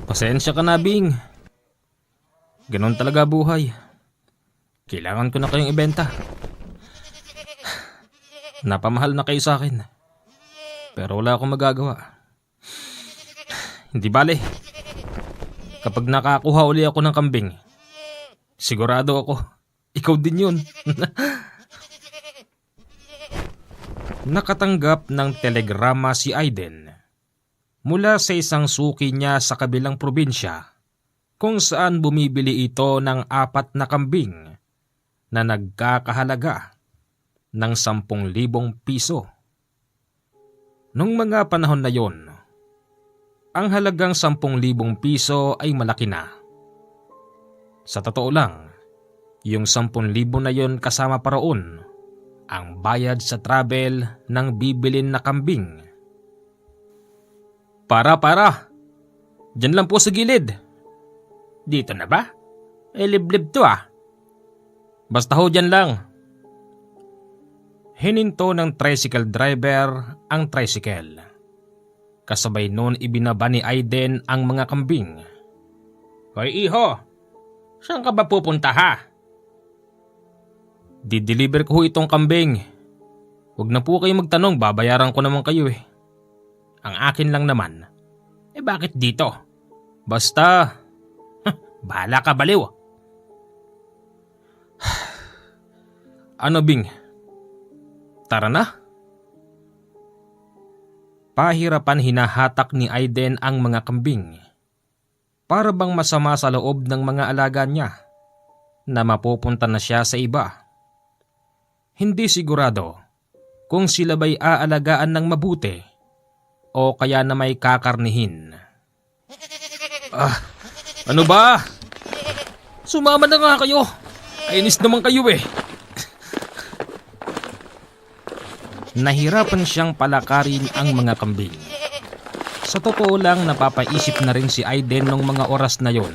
Pasensya ka na, Bing. Ganon talaga buhay. Kailangan ko na kayong ibenta. Napamahal na kayo sa akin. Pero wala akong magagawa. Hindi bale. Kapag nakakuha uli ako ng kambing, sigurado ako, ikaw din yun. Nakatanggap ng telegrama si Aiden mula sa isang suki niya sa kabilang probinsya kung saan bumibili ito ng 4 na kambing na nagkakahalaga ng 10,000 piso. Nung mga panahon na yon, ang halagang 10,000 piso ay malaki na. Sa totoo lang, yung 10,000 na yon kasama pa roon ang bayad sa travel ng bibilin na kambing. Para, dyan lang po sa gilid. Dito na ba? Liblib to ah. Basta ho dyan lang. Hininto ng tricycle driver ang tricycle. Kasabay noon ibinaba ni Aiden ang mga kambing. Hoy iho, saan ka ba pupunta ha? Dideliver ko ho itong kambing. Huwag na po kayo magtanong, babayaran ko naman kayo eh. Ang akin lang naman. Bakit dito? Basta, bahala ka baliw. Ano Bing? Tara na? Pahirapan hinahatak ni Aiden ang mga kambing. Para bang masama sa loob ng mga alaga niya na mapupunta na siya sa iba. Hindi sigurado kung sila ba'y aalagaan ng mabuti o kaya na may kakarnihin. Ano ba? Sumama na nga kayo. Ainis naman kayo eh. Nahirapan siyang palakarin ang mga kambing. Sa totoo lang napapaisip na rin si Aiden nung mga oras na yon.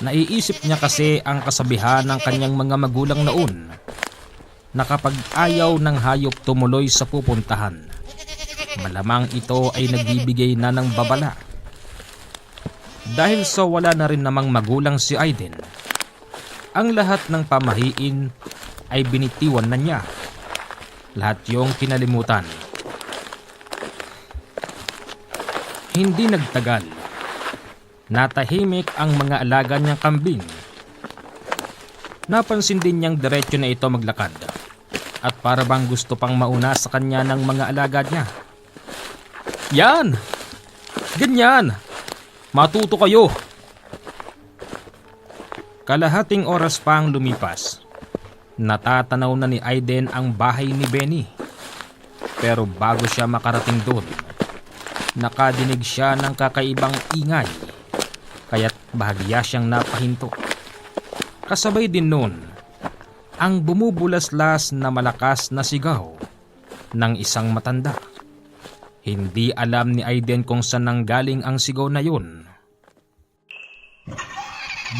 Naiisip niya kasi ang kasabihan ng kanyang mga magulang noon na kapag ayaw ng hayop tumuloy sa pupuntahan, malamang ito ay nagbibigay na ng babala. Dahil sa wala na rin namang magulang si Aiden, ang lahat ng pamahiin ay binitiwan na niya. Lahat yung kinalimutan. Hindi nagtagal. Natahimik ang mga alaga niyang kambing. Napansin din niyang diretsyo na ito maglakad. At para bang gusto pang mauna sa kanya ng mga alaga niya. Yan! Ganyan! Matuto kayo! Kalahating oras pa ang lumipas. Natatanaw na ni Aiden ang bahay ni Benny. Pero bago siya makarating doon, nakadinig siya ng kakaibang ingay. Kaya't bahagya siyang napahinto. Kasabay din noon, ang bumubulaslas na malakas na sigaw ng isang matanda. Hindi alam ni Aiden kung saan nanggaling ang sigaw na yun.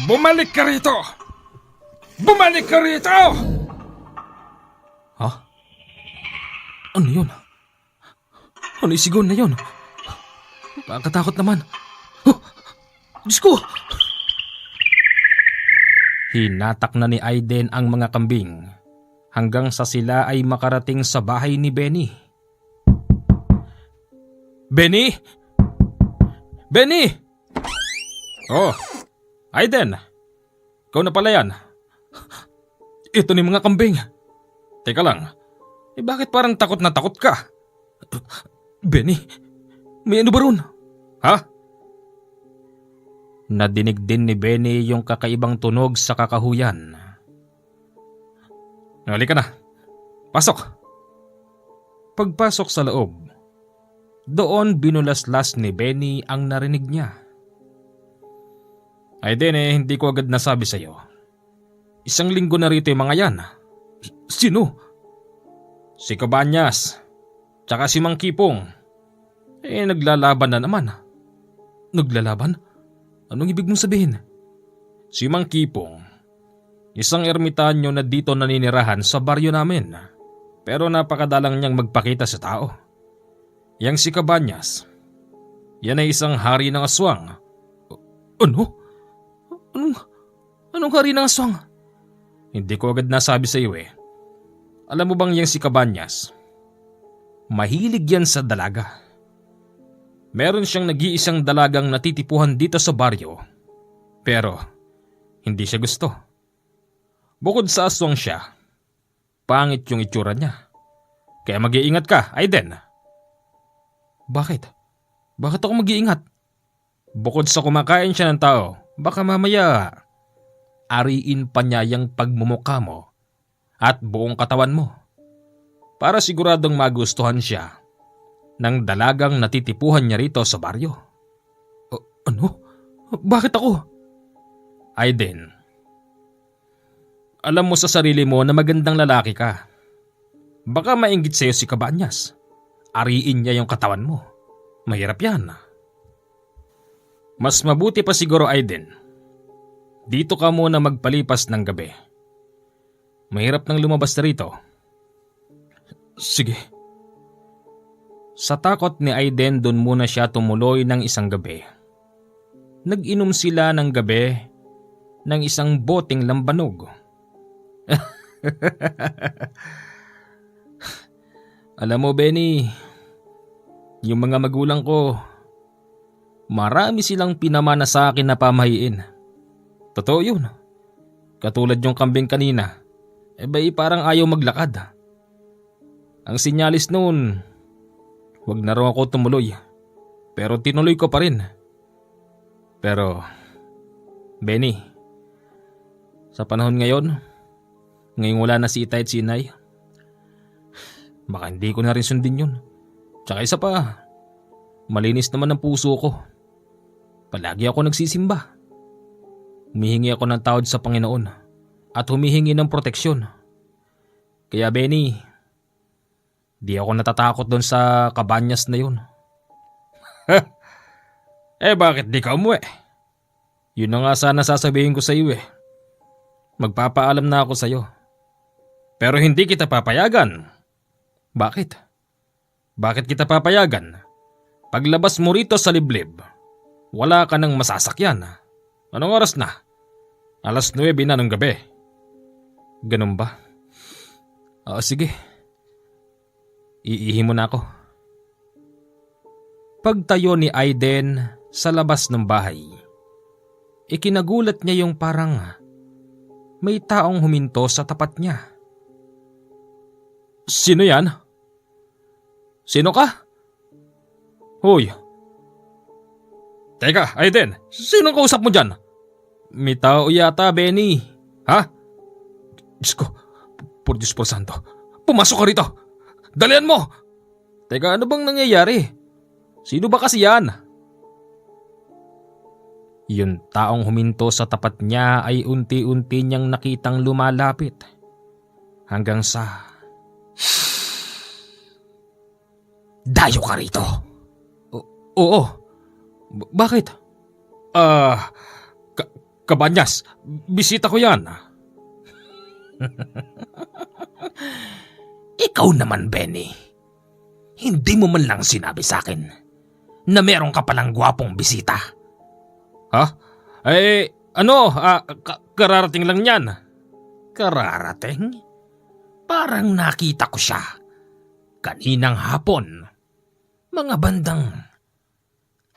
Bumalik ka rito! Bumalik ka rito! Ha? Ano yun? Ano yung sigaw na yun? Nakakatakot naman. Oh, Diyos ko! Hinatak na ni Aiden ang mga kambing hanggang sa sila ay makarating sa bahay ni Benny. Benny? Benny! Oh, Aiden! Ikaw na pala yan. Ito ni mga kambing. Teka lang, bakit parang takot na takot ka? Benny, may ano ba ron? Ha? Nadinig din ni Benny yung kakaibang tunog sa kakahuyan. Halika na, pasok. Pagpasok sa loob, doon binulaslas ni Benny ang narinig niya. Aiden hindi ko agad nasabi sa'yo. 1 linggo na rito yung mga yan. Sino? Si Cabanyas, tsaka si Mang Kipong. Naglalaban na naman. Naglalaban? Anong ibig mong sabihin? Si Mang Kipong, isang ermitanyo na dito naninirahan sa baryo namin. Pero napakadalang niyang magpakita sa tao. Yang si Cabanyas, Yan ay isang hari ng aswang. Ano? Anong hari ng aswang? Hindi ko agad nasabi sa iyo eh. Alam mo bang yang si Cabañas? Mahilig yan sa dalaga. Meron siyang nag-iisang dalagang natitipuhan dito sa baryo. Pero hindi siya gusto. Bukod sa aswang siya, pangit yung itsura niya. Kaya mag-iingat ka, Aiden. Bakit? Bakit ako mag-iingat? Bukod sa kumakain siya ng tao, baka mamaya ariin pa niya yung pagmumukha mo at buong katawan mo. Para siguradong magustuhan siya ng dalagang natitipuhan niya rito sa baryo. Ano? Bakit ako? Aiden, alam mo sa sarili mo na magandang lalaki ka. Baka mainggit sa'yo si Cabañas. Ariin niya yung katawan mo. Mahirap yan. Mas mabuti pa siguro, Aiden. Dito ka muna magpalipas ng gabi. Mahirap nang lumabas na rito. Sige. Sa takot ni Aiden, doon muna siya tumuloy ng isang gabi. Nag-inom sila ng gabi ng isang boteng lambanog. Alam mo, Benny, yung mga magulang ko, marami silang pinamana sa akin na pamahiin. Totoo yun. Katulad yung kambing kanina, parang ayaw maglakad. Ang sinyalis noon, wag na raw ako tumuloy. Pero tinuloy ko pa rin. Pero, Benny, sa panahon ngayong wala na si Itay at si Inay, baka hindi ko na rin sundin yun. Tsaka isa pa, malinis naman ang puso ko. Palagi ako nagsisimba. Humihingi ako ng tawad sa Panginoon at humihingi ng proteksyon. Kaya Benny, di ako natatakot doon sa Cabañas na yun. Bakit di ka umuwi? Yun na nga sana sasabihin ko sa iyo eh. Magpapaalam na ako sa iyo. Pero hindi kita papayagan. Bakit? Bakit kita papayagan? Paglabas mo rito sa liblib, wala ka nang masasakyan. Anong oras na? 9:00 na ng gabi. Ganun ba? Sige. Iihi mo na ako. Pagtayo ni Aiden sa labas ng bahay, ikinagulat niya yung parang may taong huminto sa tapat niya. Sino yan? Sino ka? Hoy! Teka, Aiden, sinong kausap mo dyan? May tao yata, Benny. Ha? Diyos ko, por Diyos por Santo. Pumasok ka rito! Dalian mo! Teka, ano bang nangyayari? Sino ba kasi yan? Yung taong huminto sa tapat niya ay unti-unti niyang nakitang lumalapit. Hanggang sa... Dayo ka rito! Oo. Bakit? Cabañas, bisita ko yan. Ikaw naman, Benny. Hindi mo man lang sinabi sa akin na meron ka palang gwapong bisita. Ha? Kararating lang yan. Kararating? Parang nakita ko siya kaninang hapon. Mga bandang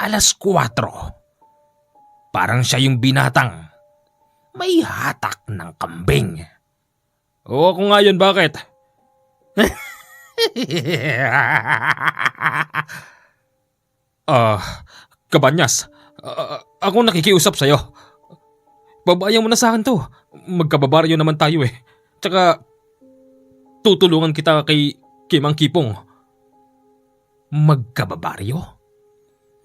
4:00. Parang siya yung binatang may hatak ng kambing. Oo, ako nga yun, bakit? Cabañas, ako nakikiusap sa'yo. Babayan mo na sa akin to. Magkababaryo naman tayo eh. Tsaka, tutulungan kita kay Mang Kipong. Magkababaryo?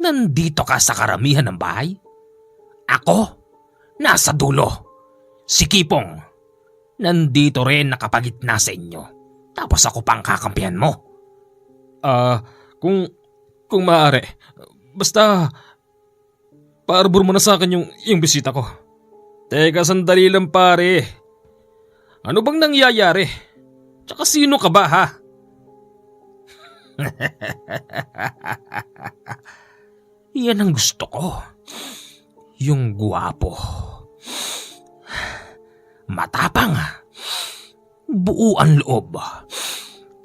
Nandito ka sa karamihan ng bahay? Ako? Nasa dulo. Si Kipong, nandito rin nakapagitna sa inyo. Tapos ako pang kakampihan mo. Kung maaari, basta paarbor mo na sa akin yung bisita ko. Teka, sandali lang pare. Ano bang nangyayari? Tsaka sino ka ba ha? Yan ang gusto ko. Yung guwapo. Matapang. Buuan loob.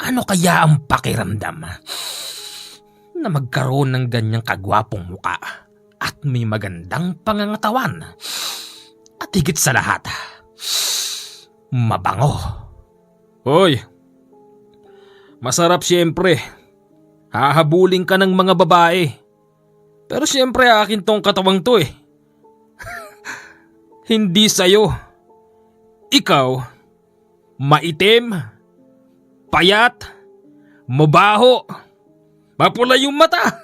Ano kaya ang pakiramdam na magkaroon ng ganyang kagwapong muka at may magandang pangangatawan? At higit sa lahat, mabango. Hoy, masarap siyempre. Hahabulin ka ng mga babae. Pero siyempre akin tong katawang to eh. Hindi sa'yo. Ikaw, maitim, payat, mabaho, mapula yung mata.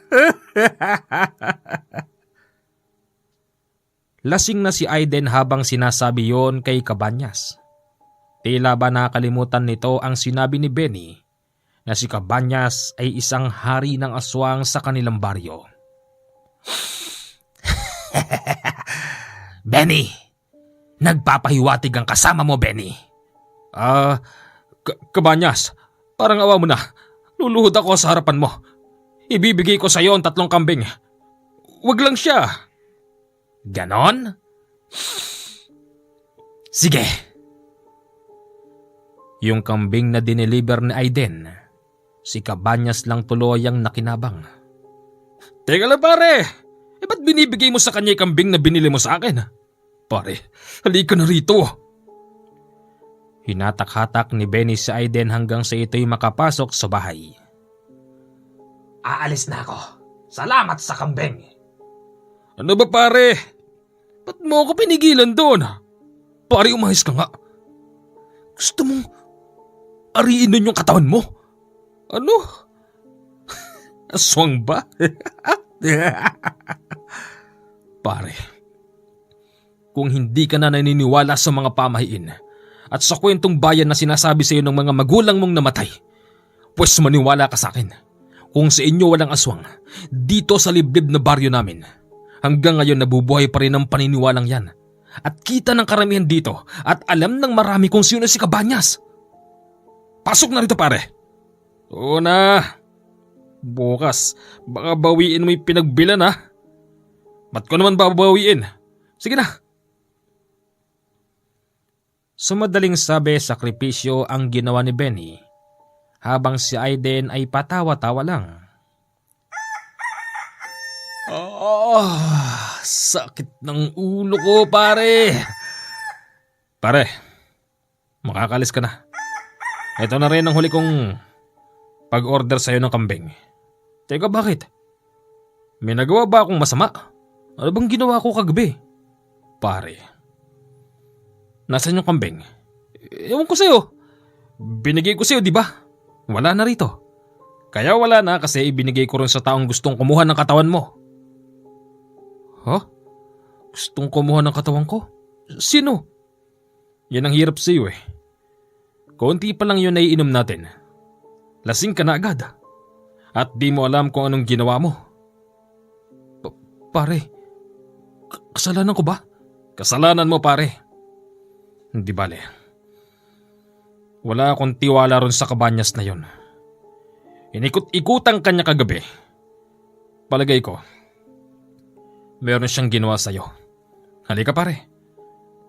Lasing na si Aiden habang sinasabi yon kay Cabañas. Tila ba nakalimutan nito ang sinabi ni Benny na si Cabañas ay isang hari ng aswang sa kanilang baryo. Benny, nagpapahiwatig ang kasama mo, Benny. Cabañas, parang awa mo na. Luluhod ako sa harapan mo. Ibibigay ko sa iyo ang 3 kambing. Wag lang siya. Ganon? Sige. Yung kambing na dineliver ni Aiden, si Cabañas lang tuloy ang nakinabang. Teka lang pare, ba't binibigay mo sa kanya yung kambing na binili mo sa akin? Pare, halika na rito. Hinatak-hatak ni Benny si Aiden hanggang sa ito'y makapasok sa bahay. Aalis na ako. Salamat sa kambing. Ano ba pare? Ba't mo ako pinigilan doon? Pare, umahis ka nga. Gusto mong ariin nun yung katawan mo? Ano? Aswang ba? Pare, kung hindi ka na naniniwala sa mga pamahiin at sa kwentong bayan na sinasabi sa iyo ng mga magulang mong namatay, pues maniwala ka sa akin. Kung sa inyo walang aswang, dito sa liblib na baryo namin, hanggang ngayon nabubuhay pa rin ang paniniwalang yan. At kita ng karamihan dito at alam ng marami kung sino si Cabañas. Pasok na rito pare. Oo na. Bukas, baka bawiin mo yung pinagbilan ha. Ba't ko naman babawiin? Sige na. Sa madaling sabi, sakripisyo ang ginawa ni Benny, habang si Aiden ay patawa-tawa lang. Sakit ng ulo ko pare. Pare, makakalis ka na. Ito na rin ang huli kong pag-order sa'yo ng kambing. Teka, bakit? May nagawa ba akong masama? Ano bang ginawa ko kagabi? Pare, nasaan yung kambing? Ewan ko sa'yo. Binigay ko sa'yo, di ba? Wala na rito. Kaya wala na kasi ibinigay ko rin sa taong gustong kumuha ng katawan mo. Huh? Gustong kumuha ng katawan ko? Sino? Yan ang hirap sa'yo eh. Konti pa lang yun na iinom natin. Lasing ka na agad. At di mo alam kung anong ginawa mo. Pare, kasalanan ko ba? Kasalanan mo pare. Hindi bale. Wala akong tiwala ron sa Cabañas na yon. Inikot-ikutang kanya kagabi. Palagay ko, meron siyang ginawa sa'yo. Halika pare.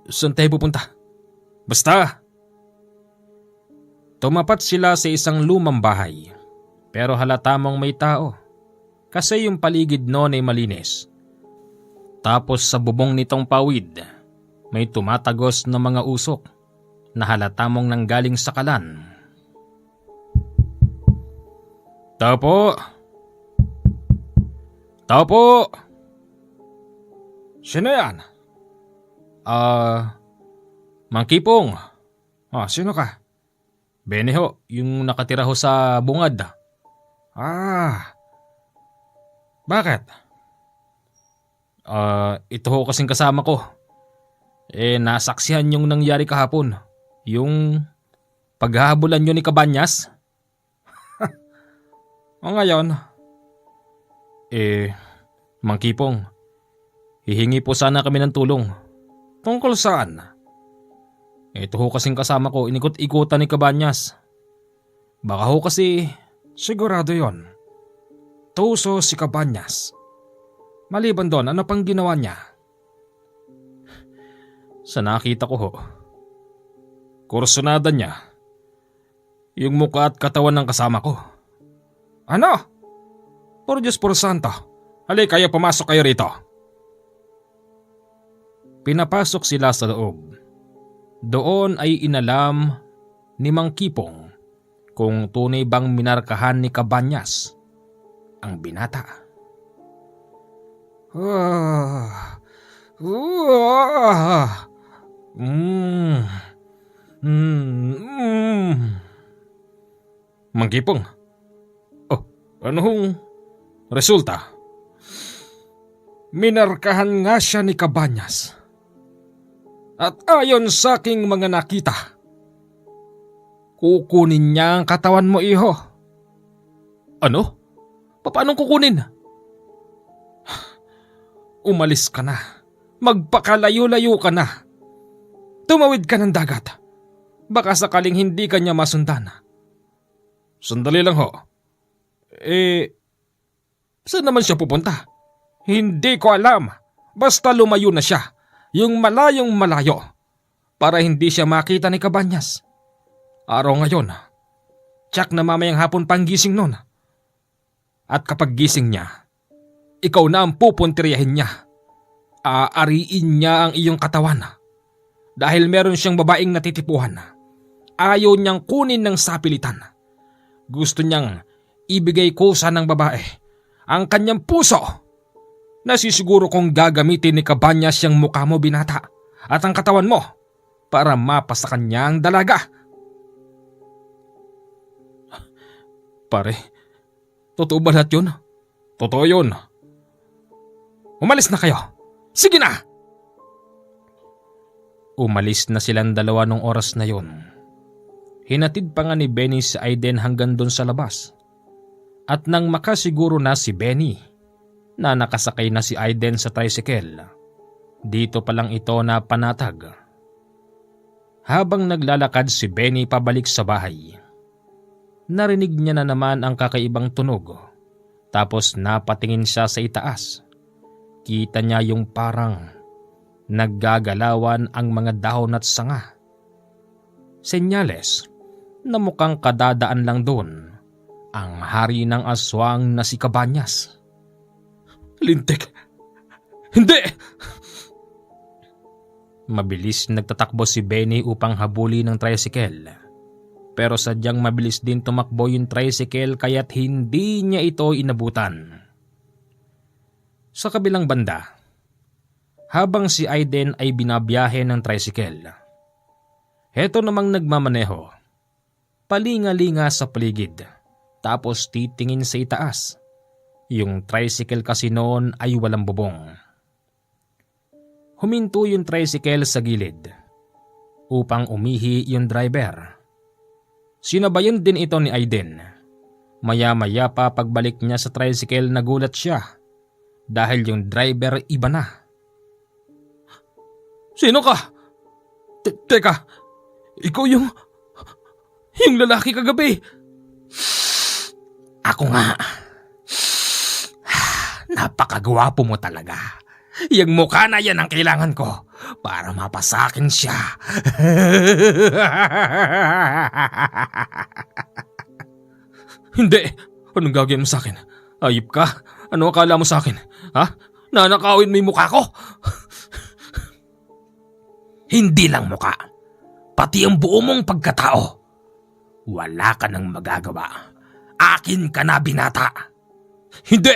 Saan tayo pupunta? Basta! Tumapat sila sa isang lumang bahay. Pero halata mong may tao. Kasi yung paligid noon ay malinis. Tapos sa bubong nitong pawid, may tumatagos na mga usok na halata mong nanggaling sa kalan. Tao po! Tao po! Sino yan? Mang Kipong. Sino ka? Benny ho, yung nakatira ho sa bungad. Bakit? Ito ho kasing kasama ko. Nasaksihan yung nangyari kahapon. Yung paghahabulan nyo ni Cabañas. O ngayon, Mang Kipong, hihingi po sana kami ng tulong. Tungkol saan? Ito ho kasing kasama ko, inikot-ikutan ni Cabañas. Baka ho kasi sigurado yon. Tuso si Cabañas. Maliban doon, ano pang ginawa niya? Sa nakita ko ho, kursunada niya yung mukha at katawan ng kasama ko. Ano? Por Diyos por Santo, halika kayo, pumasok kayo rito. Pinapasok sila sa loob. Doon ay inalam ni Mang Kipong kung tunay bang minarkahan ni Cabañas ang binata. Mang Kipong, ano hong resulta? Minarkahan nga siya ni Cabañas. At ayon sa aking mga nakita, kukunin niya ang katawan mo, iho. Ano? Paano kukunin? Umalis ka na. Magpakalayo-layo ka na. Tumawid ka ng dagat. Baka sakaling hindi ka niya masundan. Sandali lang ho. Saan naman siya pupunta? Hindi ko alam. Basta lumayo na siya. Yung malayong malayo. Para hindi siya makita ni Cabañas. Araw ngayon. Tsak na mamayang hapon pang gising nun. At kapag gising niya, ikaw na ang pupuntiryahin niya. Aariin niya ang iyong katawan. Dahil meron siyang babaeng natitipuhan. Ayaw niyang kunin ng sapilitan. Gusto niyang ibigay kusa ng babae ang kanyang puso. Nasisiguro kong gagamitin ni Cabañas yung mukha mo, binata, at ang katawan mo para mapasa kanya ang dalaga. Pare, totoo ba lahat yun? Totoo yun. Umalis na kayo. Sige na! Umalis na silang dalawa nung oras na yun. Hinatid pa nga ni Benny si Aiden hanggang doon sa labas. At nang makasiguro na si Benny na nakasakay na si Aiden sa tricycle, dito pa lang ito na panatag. Habang naglalakad si Benny pabalik sa bahay, narinig niya na naman ang kakaibang tunog. Tapos napatingin siya sa itaas. Kita niya yung parang naggagalawan ang mga dahon at sanga. Senyales na mukhang kadadaan lang doon ang hari ng aswang na si Cabañas. Lintik! Hindi! Mabilis nagtatakbo si Benny upang habuli ng tricycle. Pero sadyang mabilis din tumakbo yung tricycle kaya't hindi niya ito inabutan. Sa kabilang banda, habang si Aiden ay binabiyahe ng tricycle, heto namang nagmamaneho, palinga-linga sa paligid, tapos titingin sa itaas. Yung tricycle kasi noon ay walang bubong. Huminto yung tricycle sa gilid upang umihi yung driver. Sinabayan din ito ni Aiden. Maya-maya pa pagbalik niya sa tricycle, nagulat siya dahil yung driver iba na. Sino ka? Teka, ikaw yung lalaki kagabi. Ako nga. Napakagwapo mo talaga. Yung mukha na yan ang kailangan ko para mapasakin siya. Hindi. Anong gagawin mo sa akin? Ayip ka? Ano akala mo sa akin? Ha? Nanakawin mo yung mukha ko? Hindi lang mukha. Pati ang buo mong pagkatao. Wala ka nang magagawa. Akin ka na, binata. Hindi!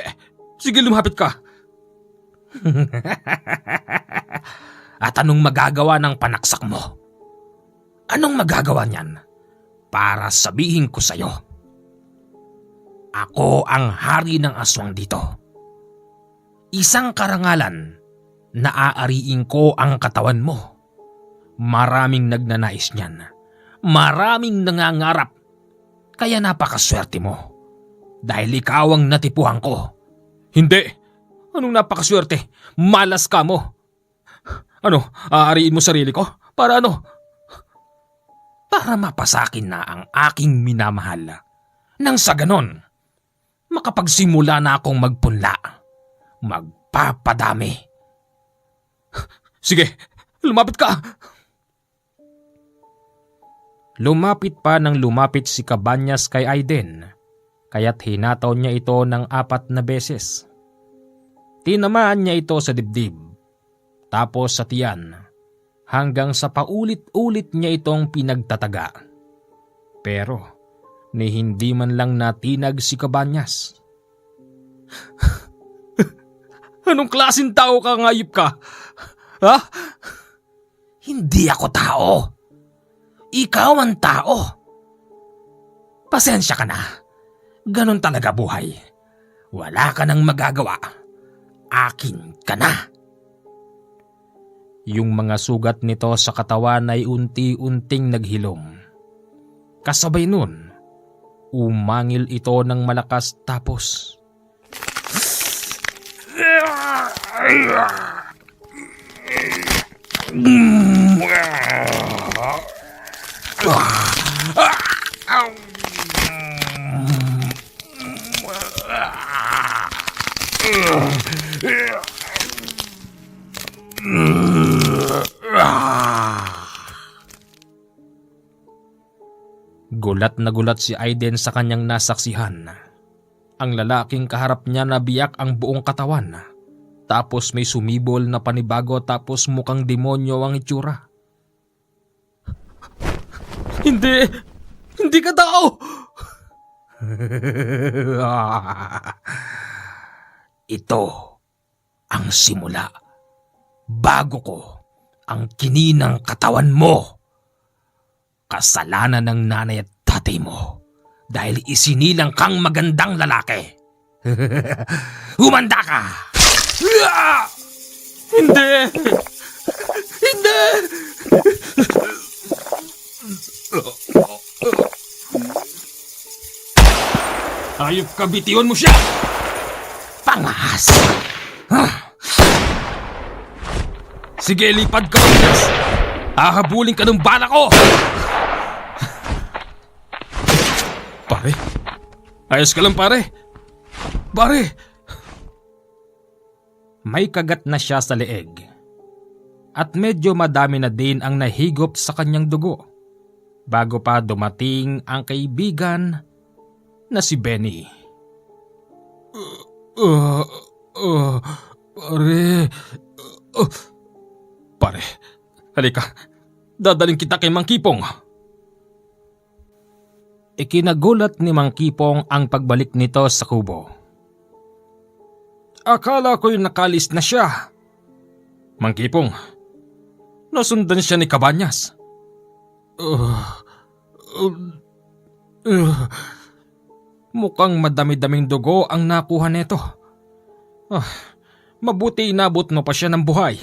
Sige, lumapit ka. At anong magagawa ng panaksak mo? Anong magagawa niyan? Para sabihin ko sa'yo. Ako ang hari ng aswang dito. Isang karangalan na aariin ko ang katawan mo. Maraming nagnanais niyan. Maraming nangangarap. Kaya napakaswerte mo. Dahil ikaw ang natipuhan ko. Hindi. Anong napakaswerte? Malas ka mo. Ano, aariin mo sarili ko? Para ano? Para mapasakin na ang aking minamahal. Nang sa ganon, makapagsimula na akong magpunla. magpapadami. Sige, lumapit ka! Lumapit pa ng lumapit si Cabañas kay Aiden, kaya't hinataw niya ito ng 4 na beses. Tinamaan niya ito sa dibdib, tapos sa tiyan, hanggang sa paulit-ulit niya itong pinagtataga. Pero ni hindi man lang natinag si Cabañas. Anong klaseng tao ka, ngayip ka? Ha? Hindi ako tao. Ikaw ang tao. Pasensya ka na. Ganon talaga buhay. Wala ka nang magagawa. Akin ka na. Yung mga sugat nito sa katawan ay unti-unting naghilom. Kasabay nun, umangil ito ng malakas tapos... Gulat na gulat si Aiden sa kanyang nasaksihan. Ang lalaking kaharap niya nabiyak ang buong katawan. Tapos may sumibol na panibago tapos mukhang demonyo ang itsura. Hindi! Hindi ka tao! Ito ang simula. Bago ko ang kininang katawan mo. Kasalanan ng nanay at tatay mo dahil isinilang kang magandang lalaki. Humanda ka! Hindi! Hindi! Ayop ka, bitiwan mo siya! Pangas! Sige, lipad ka, Cabañas! Hahabulin ka ng bala ko! Pare? Ayos ka lang, pare? Pare! May kagat na siya sa leeg. At medyo madami na din ang nahigop sa kanyang dugo. Bago pa dumating ang kaibigan na si Benny. Pare, halika. Dadaling kita kay Mang Kipong. Ikinagulat ni Mang Kipong ang pagbalik nito sa kubo. Akala ko'y nakalis na siya. Mang Kipong, nasundan siya ni Cabañas. Mukhang madami-daming dugo ang nakuha nito. Mabuti inabot mo pa siya ng buhay.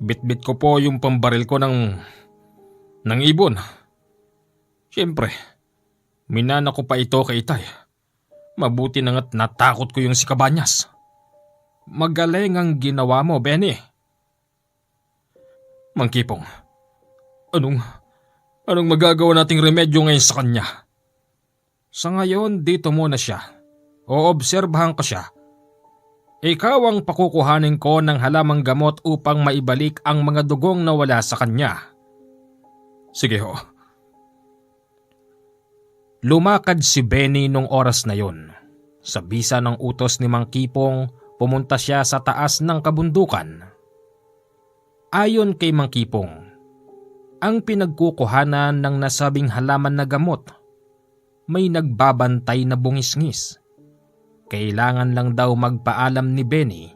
Bit-bit ko po yung pambaril ko ng ibon. Siyempre, minana ko pa ito kay Itay. Mabuti na nga't natakot ko yung si Cabañas. Magaling ang ginawa mo, Benny. Mang Kipong, anong magagawa nating remedyo ngayon sa kanya? Sa ngayon, dito muna siya. Oobserbahan ko siya. Ikaw ang pakukuhanin ko ng halamang gamot upang maibalik ang mga dugong nawala sa kanya. Sige ho. Lumakad si Benny nung oras na yon. Sa bisa ng utos ni Mang Kipong, pumunta siya sa taas ng kabundukan. Ayon kay Mang Kipong, ang pinagkukuhanan ng nasabing halaman na gamot, may nagbabantay na bungisngis. Kailangan lang daw magpaalam ni Benny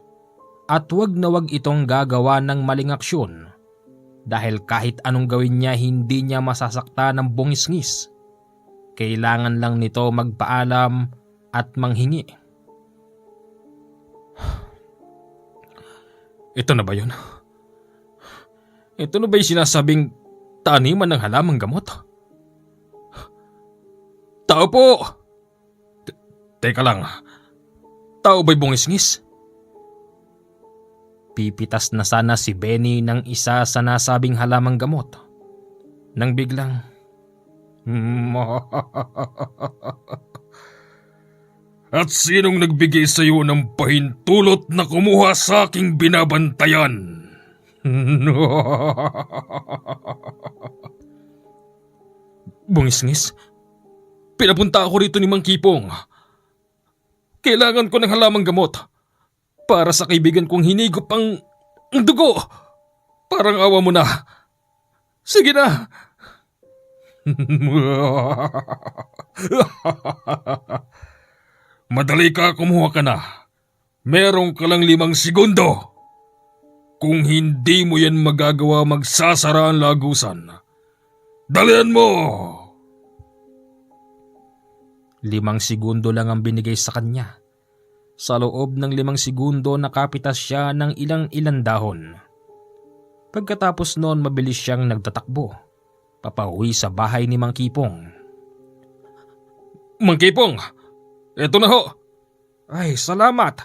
at wag na wag itong gagawa ng maling aksyon dahil kahit anong gawin niya hindi niya masasakta ng bungisngis. Kailangan lang nito magpaalam at manghingi. Ito na ba yun? Ito na ba yung sinasabing taniman ng halamang gamot? Tao po! Teka lang, tao ba'y bungisngis? Pipitas na sana si Benny ng isa sa nasabing halamang gamot. Nang biglang... At sinong nagbigay sa iyo ng pahintulot na kumuha sa aking binabantayan? Bungisngis, pinapunta ako rito ni Mang Kipong. Kailangan ko ng halamang gamot para sa kaibigan kong hinigop ang dugo. Parang awa mo na. Sige na. Madali ka, kumuha ka na. Meron ka lang 5 segundo. Kung hindi mo yan magagawa, magsasara ang lagusan. Dalian mo! 5 segundo lang ang binigay sa kanya. Sa loob ng 5 segundo nakapitas siya ng ilang dahon. Pagkatapos noon mabilis siyang nagtatakbo, papauwi sa bahay ni Mang Kipong. Mang Kipong! Eto na ho! Ay, salamat!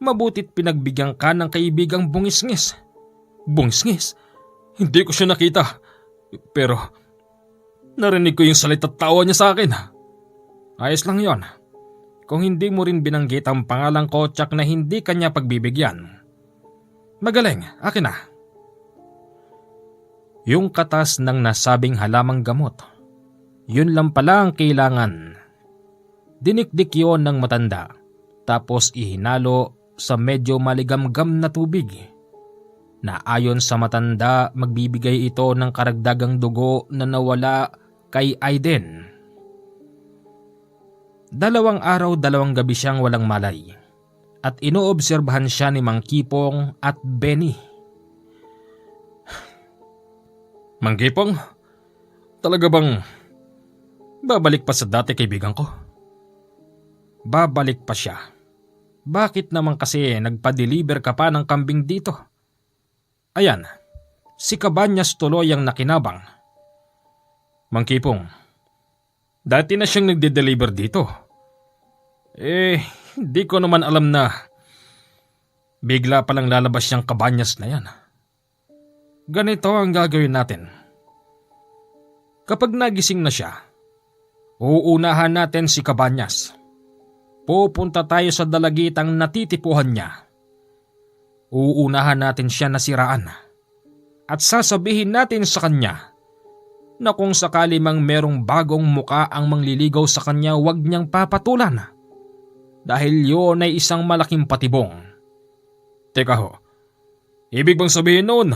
Mabutit pinagbigyan ka ng kaibigang Bungisngis. Bungisngis? Hindi ko siya nakita. Pero narinig ko yung salita't tawa niya sa akin. Ayos lang yon. Kung hindi mo rin binanggit ang pangalang ko, tsak na hindi kanya pagbibigyan. Magaling, akin na. Yung katas ng nasabing halamang gamot, yun lang pala ang kailangan. Dinikdik yon ng matanda, tapos ihinalo sa medyo maligamgam na tubig, na ayon sa matanda magbibigay ito ng karagdagang dugo na nawala kay Aiden. 2 araw 2 gabi siyang walang malay at inoobserbahan siya ni Mang Kipong at Benny. Mang Kipong, talaga bang babalik pa sa dati kaibigan ko? Babalik pa siya. Bakit naman kasi nagpa-deliver ka pa ng kambing dito? Ayan, si Cabanyas tuloy ang nakinabang. Mang Kipong, dati na siyang nagde-deliver dito. Hindi ko naman alam na bigla palang lalabas siyang Cabanyas na yan. Ganito ang gagawin natin. Kapag nagising na siya, uunahan natin si Cabanyas. Pupunta tayo sa dalagitang natitipuhan niya. Uunahan natin siya na siraan. At sasabihin natin sa kanya na kung sakali mang merong bagong muka ang mangliligaw sa kanya, huwag niyang papatulan. Dahil yun ay isang malaking patibong. Teka ho, ibig bang sabihin noon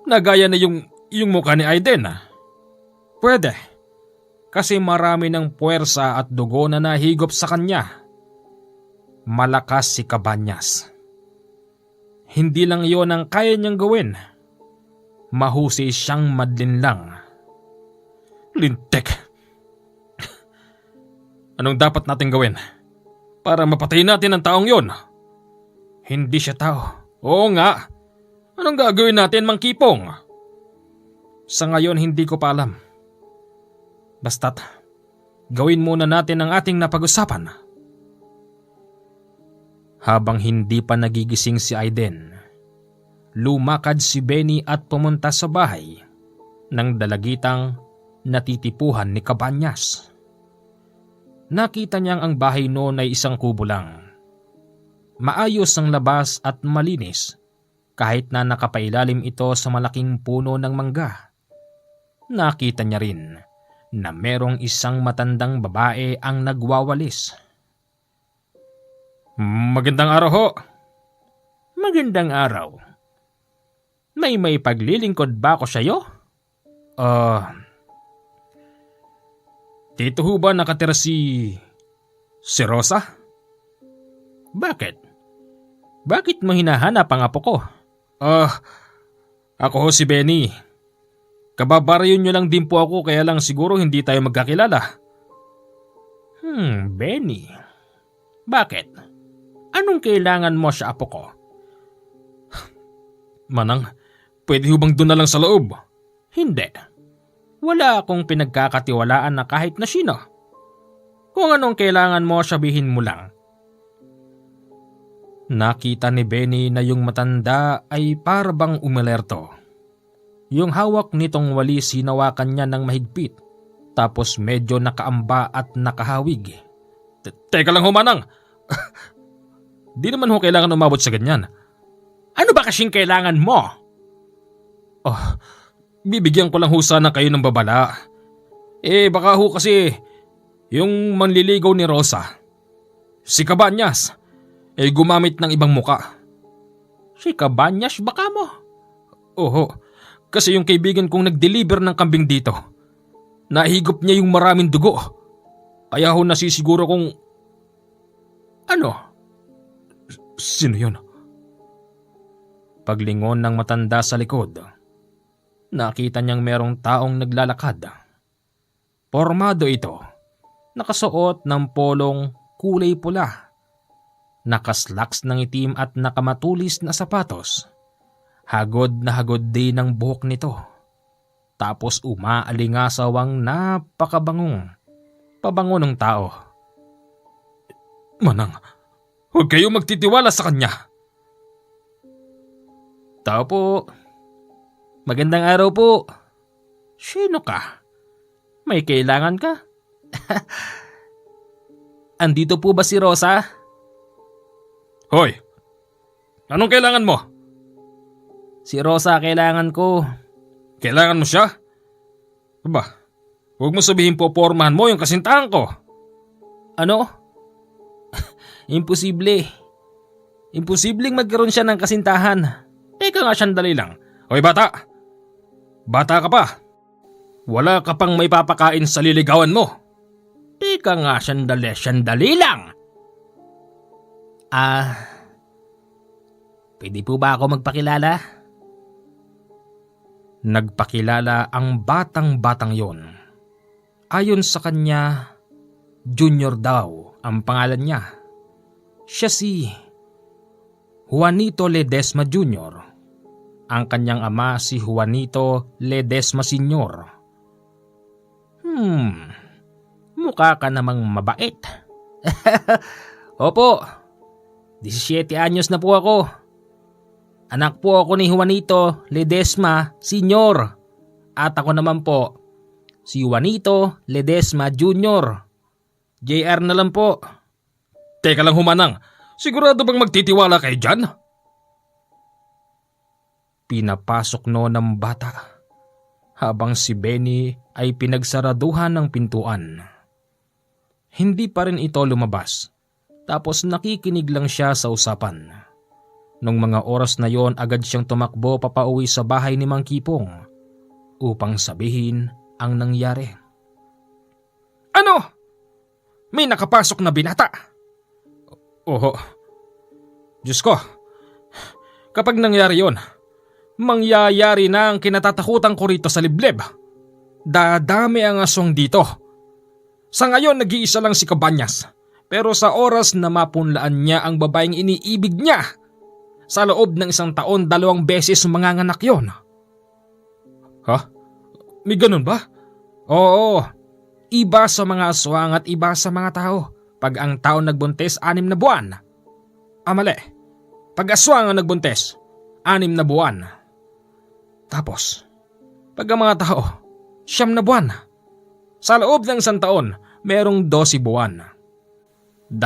nagaya na yung mukha ni Aiden? Pwede. Kasi marami ng puwersa at dugo na nahigop sa kanya. Malakas si Cabanyas. Hindi lang yon ang kaya niyang gawin. Mahusay siyang madlinlang. Lintik. Anong dapat natin gawin para mapatayin natin ang taong yon? Hindi siya tao. Oo nga. Anong gagawin natin, Mang Kipong? Sa ngayon hindi ko pa alam. Basta't gawin muna natin ang ating napag-usapan. Habang hindi pa nagigising si Aiden, lumakad si Benny at pumunta sa bahay ng dalagitang natitipuhan ni Cabanyas. Nakita niyang ang bahay noon ay isang kubo lang. Maayos ang labas at malinis kahit na nakapailalim ito sa malaking puno ng mangga. Nakita niya rin na merong isang matandang babae ang nagwawalis. Magandang araw ho. Magandang araw. May paglilingkod ba ako sa iyo? Dito ho ba nakatira si Rosa? Bakit? Bakit mo hinahanap ang apo ko? Ako ho si Benny. Kababaryo nyo lang din po ako, kaya lang siguro hindi tayo magkakilala. Benny. Bakit? Anong kailangan mo sa apo ko? Manang, pwede ho bang doon na lang sa loob? Hindi. Wala akong pinagkakatiwalaan na kahit na sino. Kung anong kailangan mo, sabihin mo lang. Nakita ni Benny na yung matanda ay parabang umalerto. Yung hawak nitong walis hinawakan niya ng mahigpit, tapos medyo nakaamba at nakahawig. Teka lang Manang. Di naman ho kailangan umabot sa ganyan. Ano ba kasing kailangan mo? Oh, bibigyan ko lang ho sana kayo ng babala. Baka ho kasi yung manliligaw ni Rosa, si Cabanyas, gumamit ng ibang muka. Si Cabanyas baka mo? Oho, kasi yung kaibigan kong nag-deliver ng kambing dito, nahigop niya yung maraming dugo. Kaya ho nasisiguro kung... Ano? Sino yun? Paglingon ng matanda sa likod, nakita niyang merong taong naglalakad. Pormado ito, nakasuot ng polong kulay pula, nakaslacks ng itim at nakamatulis na sapatos. Hagod na hagod din ang buhok nito. Tapos umaalingasawang pabango ng tao. Manang, huwag kayo magtitiwala sa kanya. Tao po. Magandang araw po. Sino ka? May kailangan ka? Andito po ba si Rosa? Hoy! Anong kailangan mo? Si Rosa kailangan ko. Kailangan mo siya? Aba, huwag mo sabihin po pormahan mo yung kasintahan ko. Ano? Imposible. Imposibleng magkaroon siya ng kasintahan. Teka nga sandali lang. Hoy bata! Bata ka pa. Wala ka pang may papakain sa liligawan mo. Teka nga sandali lang. Pwede po ba ako magpakilala? Nagpakilala ang batang-batang yon. Ayon sa kanya, Junior daw ang pangalan niya. Siya si Juanito Ledesma Jr. Ang kanyang ama si Juanito Ledesma Sr. Mukha ka namang mabait. Opo, 17 anyos na po ako. Anak po ako ni Juanito Ledesma Sr. At ako naman po, si Juanito Ledesma Jr. JR na lang po. Teka lang Manang, sigurado bang magtitiwala kayo dyan? Pinapasok ng bata habang si Benny ay pinagsaraduhan ng pintuan. Hindi pa rin ito lumabas, tapos nakikinig lang siya sa usapan. Nung mga oras na yon agad siyang tumakbo papauwi sa bahay ni Mang Kipong upang sabihin ang nangyari. Ano? May nakapasok na binata? Oho. Diyos ko, kapag nangyari yon, mangyayari na ang kinatatakutan ko rito sa liblib. Dadami ang aswang dito. Sa ngayon nag-iisa lang si Cabanyas, pero sa oras na mapunlaan niya ang babaeng iniibig niya, sa loob ng 1 taon 2 beses manganganak yon. Ha? May ganun ba? Oo. Iba sa mga aswang at iba sa mga tao. Pag ang tao nagbuntis 6 na buwan. Mali. Pag aswang ang nagbuntis 6 na buwan. Tapos, pag ang mga tao 9 na buwan. Sa loob ng 1 taon, merong 12 buwan. 2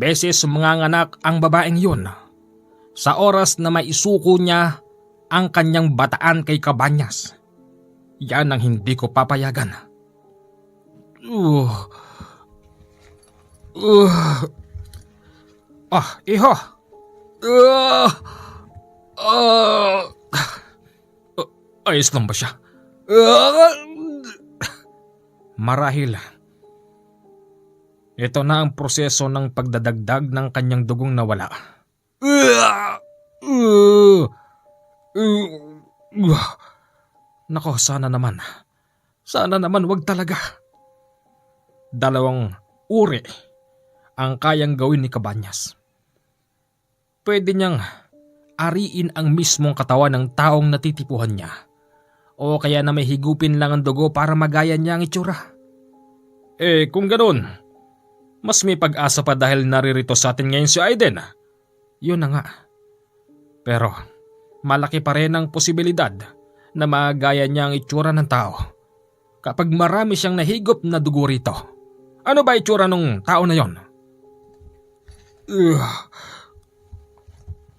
beses manganganak ang babaeng yun. Sa oras na maisuko niya ang kanyang bataan kay Cabanyas. Yan ang hindi ko papayagan. Iho. Ayos lang ba siya? Marahil. Ito na ang proseso ng pagdadagdag ng kanyang dugong nawala. Nako, sana naman. Sana naman wag talaga. 2 uri ang kayang gawin ni Cabanyas. Pwede niyang ariin ang mismong katawan ng taong natitipuhan niya. O kaya na may higupin lang ang dugo para magaya niya ang itsura. Kung ganoon, mas may pag-asa pa dahil naririto sa atin ngayon si Aiden. Yun na nga. Pero malaki pa rin ang posibilidad na magaya niya ang itsura ng tao kapag marami siyang nahigop na dugo rito. Ano ba itsura ng tao na yon? Ugh.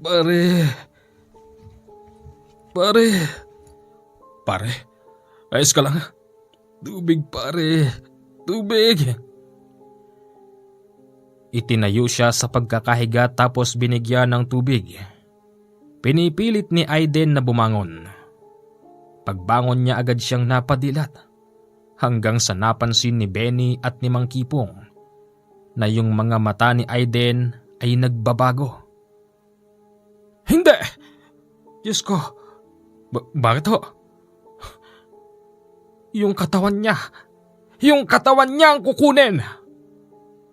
Pare. Pare. Pare, ayos ka lang? Tubig pare. Tubig. Itinayo siya sa pagkakahiga tapos binigyan ng tubig. Pinipilit ni Aiden na bumangon. Pagbangon niya agad siyang napadilat hanggang sa napansin ni Benny at ni Mang Kipong na yung mga mata ni Aiden ay nagbabago. Hindi! Diyos ko, bakit ho? Yung katawan niya ang kukunin!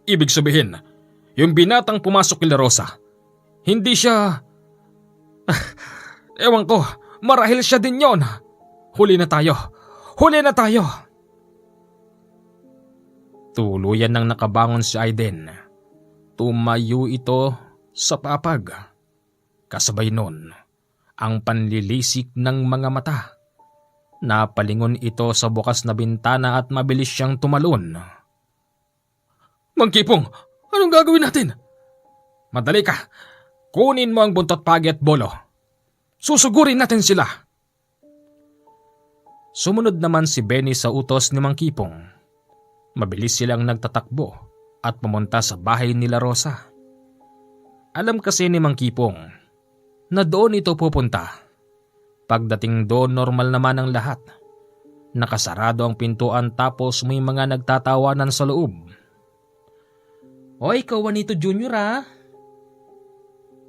Ibig sabihin, yung binatang pumasok kila Rosa, hindi siya... Ewan ko, marahil siya din yon. Huli na tayo! Huli na tayo! Tuluyan nang nakabangon si Aiden. Tumayo ito sa papag. Kasabay nun, ang panlilisik ng mga mata. Napalingon ito sa bukas na bintana at mabilis siyang tumalon. Mang Kipong, anong gagawin natin? Madali ka. Kunin mo ang buntot pagi at bolo. Susugurin natin sila. Sumunod naman si Benny sa utos ni Mang Kipong. Mabilis silang nagtatakbo at pumunta sa bahay nila Rosa. Alam kasi ni Mang Kipong na doon ito pupunta. Pagdating doon, normal naman ang lahat. Nakasarado ang pintuan tapos may mga nagtatawanan sa loob. Hoy, ikaw Juanito Jr. ha?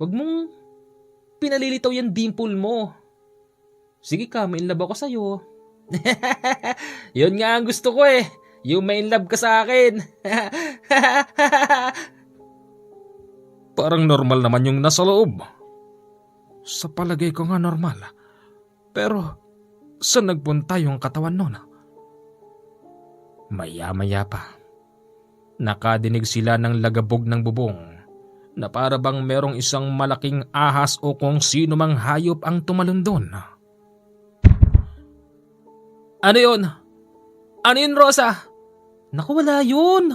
Huwag mong pinalilitaw yung dimple mo. Sige ka, may in love ako sa'yo. Yun nga ang gusto ko eh. Yung may in love ka sa akin. Parang normal naman yung nasa loob. Sa palagay ko nga normal. Pero saan nagpunta yung katawan nun? Maya-maya pa, nakadinig sila ng lagabog ng bubong na para bang merong isang malaking ahas o kung sino mang hayop ang tumalon doon. Ano yun? Ano yun, Rosa? Naku, wala yun.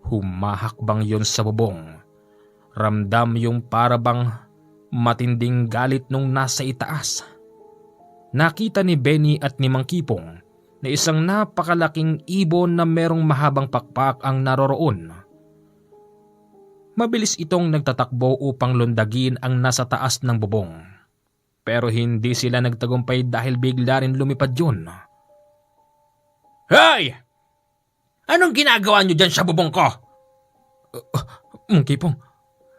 Humahakbang yun sa bubong. Ramdam yung para bang matinding galit nung nasa itaas. Nakita ni Benny at ni Mang Kipong na isang napakalaking ibon na merong mahabang pakpak ang naroroon. Mabilis itong nagtatakbo upang lundagin ang nasa taas ng bubong. Pero hindi sila nagtagumpay dahil bigla rin lumipad yun. Hey! Anong ginagawa nyo dyan sa bubong ko? Mang Kipong,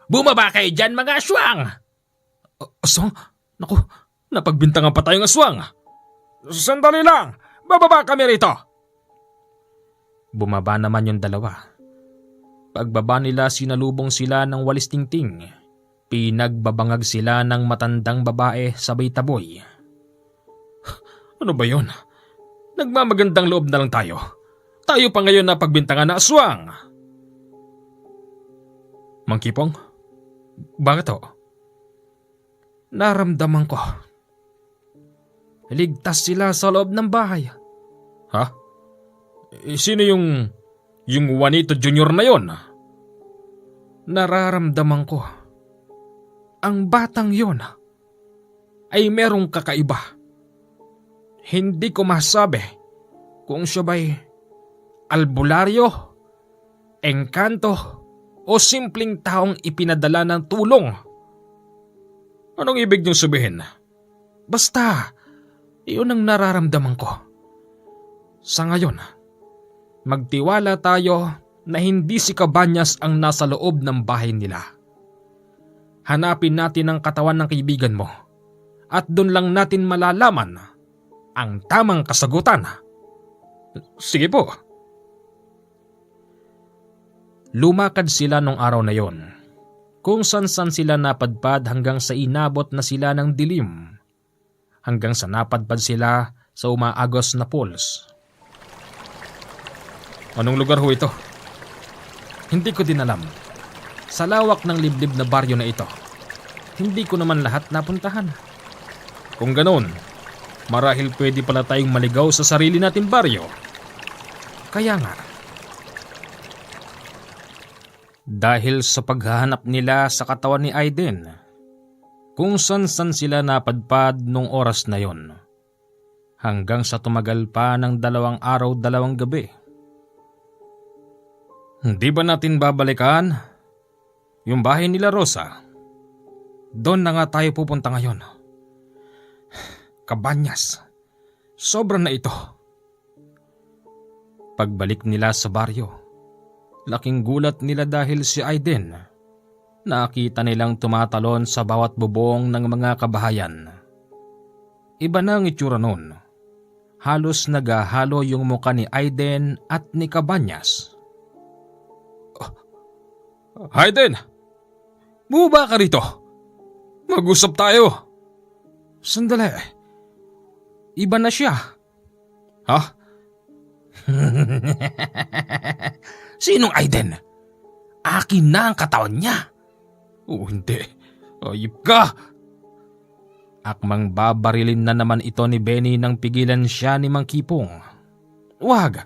bumaba kayo dyan mga aswang! Aswang? Naku, napagbintangan pa tayong aswang. Sandali lang! Bababa kami rito! Bumaba naman yung dalawa. Pagbaba nila, sinalubong sila ng walis tingting. Pinagbabangag sila ng matandang babae sabay taboy. Ano ba yun? Nagmamagandang loob na lang tayo. Tayo pa ngayon na pagbintangan na aswang. Mang Kipong, bakit ho? Naramdaman ko. Ligtas sila sa loob ng bahay. Ha? Sino yung Juanito Jr. na yon? Nararamdaman ko. Ang batang yon ay merong kakaiba. Hindi ko masabi kung siya ba'y albularyo, engkanto, o simpleng taong ipinadala ng tulong. Anong ibig niyong sabihin? Basta, iyon ang nararamdaman ko. Sa ngayon, magtiwala tayo na hindi si Cabañas ang nasa loob ng bahay nila. Hanapin natin ang katawan ng kaibigan mo at doon lang natin malalaman ang tamang kasagutan. Sige po. Lumakad sila nung araw na yon. Kung san-san sila napadpad hanggang sa inabot na sila ng dilim. Hanggang sa napadpad sila sa umaagos na pools. Anong lugar ho ito? Hindi ko din alam. Sa lawak ng liblib na baryo na ito, hindi ko naman lahat napuntahan. Kung ganoon, marahil pwede pala tayong maligaw sa sarili nating baryo. Kaya nga, dahil sa paghahanap nila sa katawan ni Aiden kung saan sila napadpad nung oras na yon, hanggang sa tumagal pa ng 2 araw 2 gabi. Hindi ba natin babalikan yung bahay nila Rosa? Doon na nga tayo pupunta ngayon. Cabañas, sobra na ito. Pagbalik nila sa baryo, laking gulat nila dahil si Aiden nakita nilang tumatalon sa bawat bubong ng mga kabahayan. Iba na ang itsura nun. Halos nagahalo yung muka ni Aiden at ni Cabañas. Aiden! Bumaba ka rito! Mag-usap tayo! Sandali. Iba na siya. Ha? Sinong Aiden? Akin na ang katawan niya. Oh, hindi. Ayip ka! Akmang babarilin na naman ito ni Benny nang pigilan siya ni Mang Kipong. Wag!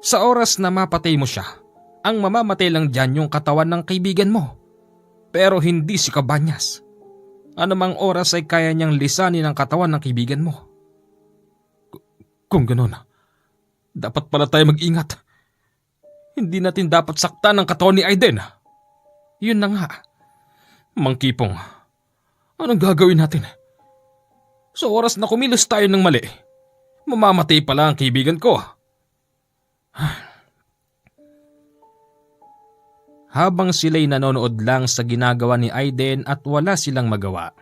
Sa oras na mapatay mo siya, ang mamamatay lang dyan yung katawan ng kaibigan mo. Pero hindi si Cabañas. Anumang oras ay kaya niyang lisanin ang katawan ng kaibigan mo. Kung ganun, dapat pala tayo mag-ingat. Hindi natin dapat saktan ang katawan ni Aiden. Yun na nga. Mang Kipong, anong gagawin natin? Sa oras na kumilos tayo ng mali, mamamatay pala ang kaibigan ko. Habang sila'y nanonood lang sa ginagawa ni Aiden at wala silang magawa,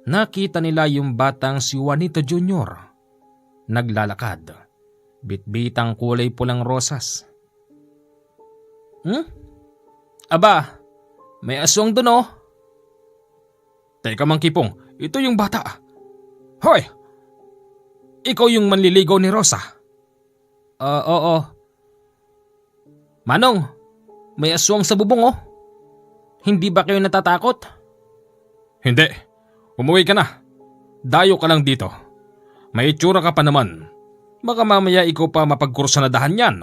nakita nila yung batang si Juanito Jr. naglalakad, bitbitang kulay pulang rosas. Aba, may aswang doon oh. Teka Mang Kipong, ito yung bata. Hoy! Ikaw yung manliligaw ni Rosa? Oo. Manong, may aswang sa bubong oh. Hindi ba kayo natatakot? Hindi. Umuwi ka na. Dayo ka lang dito. May itsura ka pa naman. Baka mamaya ikaw pa mapagkursunadahan yan.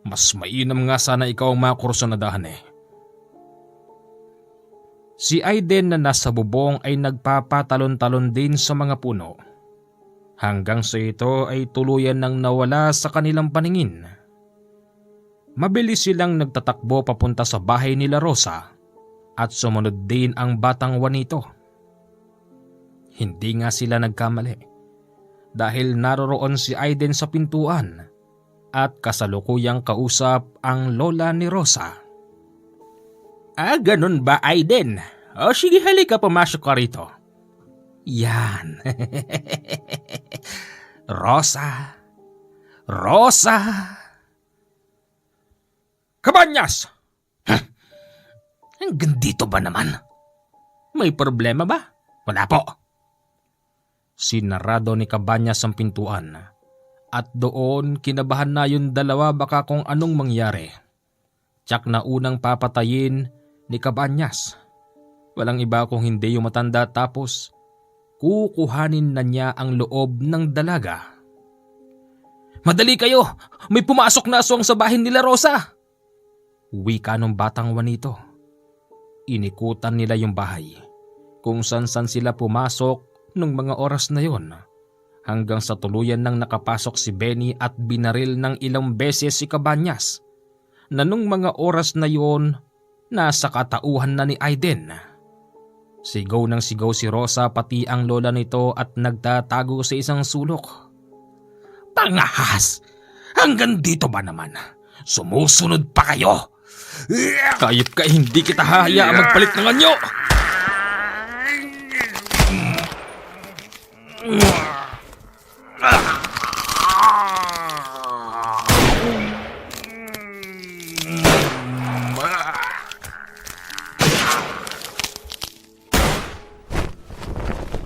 Mas mainam nga sana ikaw ang makursunadahan eh. Si Aiden na nasa bubong ay nagpapatalon-talon din sa mga puno. Hanggang sa ito ay tuluyan nang nawala sa kanilang paningin. Mabilis silang nagtatakbo papunta sa bahay nila Rosa at sumunod din ang batang Juanito. Hindi nga sila nagkamali dahil naroroon si Aiden sa pintuan at kasalukuyang kausap ang lola ni Rosa. Ganun ba Aiden? O sige halika pumasok ka rito. Yan. Rosa. Cabañas! Hanggang dito ba naman? May problema ba? Wala po. Sinarado ni Cabañas ang pintuan at doon kinabahan na yung dalawa baka kung anong mangyari. Tiyak na unang papatayin ni Cabañas. Walang iba kung hindi yung matanda tapos kukuhanin na niya ang loob ng dalaga. Madali kayo! May pumasok na aswang sa bahay nila Rosa! Wika ng batang Juanito. Inikutan nila yung bahay kung saan sila pumasok nung mga oras na yon hanggang sa tuluyan nang nakapasok si Benny at binaril ng ilang beses si Cabañas na nung mga oras na yon nasa katauhan na ni Aiden. Sigaw ng sigaw si Rosa pati ang lola nito at nagtatago sa isang sulok. Pangahas! Hanggang dito ba naman? Sumusunod pa kayo! Kahit ka hindi kita hahayaang magpalit ng anyo!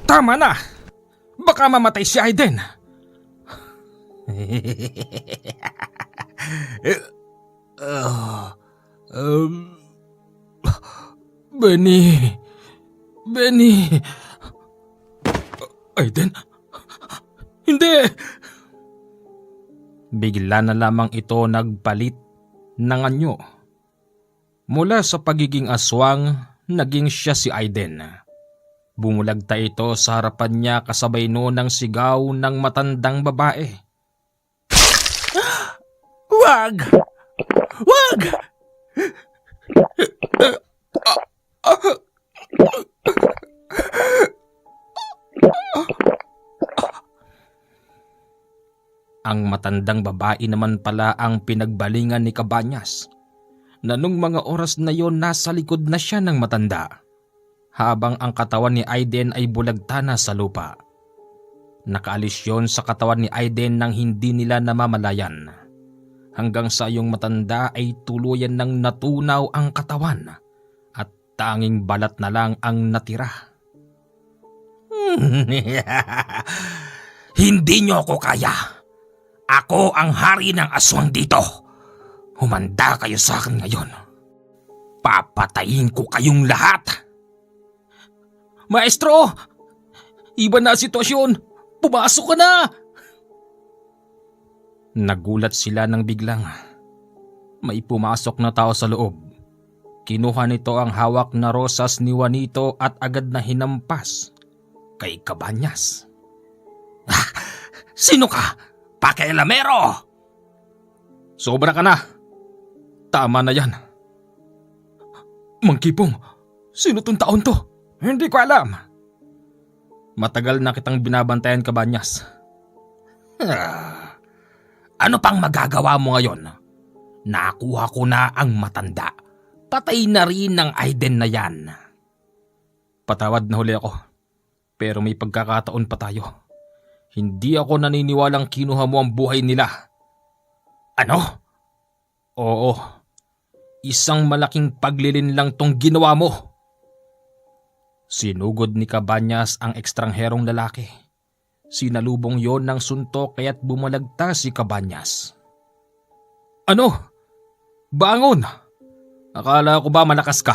Tama na! Baka mamatay si Aiden! Benny! Aiden? Hindi! Bigla na lamang ito nagpalit ng anyo Mula sa pagiging aswang, naging siya si Aiden. Bumulagta ito sa harapan niya kasabay noon ng sigaw ng matandang babae. Wag! Wag! Ang matandang babae naman pala ang pinagbalingan ni Cabañas, na nung mga oras na yon nasa likod na siya ng matanda, habang ang katawan ni Aiden ay bulagta na sa lupa. Nakaalis yon sa katawan ni Aiden nang hindi nila namamalayan, hanggang sa yung matanda ay tuluyan ng natunaw ang katawan at tanging balat na lang ang natira. Hindi niyo ako kaya. Ako ang hari ng aswang dito. Humanda kayo sa akin ngayon. Papatayin ko kayong lahat. Maestro! Iba na sitwasyon! Pumasok ka na! Nagulat sila nang biglang may pumasok na tao sa loob. Kinuha nito ang hawak na rosas ni Juanito at agad na hinampas kay Cabañas. Sino ka? Pakialamero! Sobra ka na. Tama na yan. Mang Kipong, sino tong taon to? Hindi ko alam. Matagal na kitang binabantayan, Cabañas. Ano pang magagawa mo ngayon? Nakuha ko na ang matanda. Patay na rin ng Aiden na yan. Patawad na huli ako. Pero may pagkakataon pa tayo. Hindi ako naniniwalang kinuha mo ang buhay nila. Ano? Oo. Isang malaking paglilin lang tong ginawa mo. Sinugod ni Cabañas ang ekstrangherong lalaki. Sinalubong yon ng suntok kaya't bumalagta si Cabañas. Ano? Bangon! Akala ko ba malakas ka?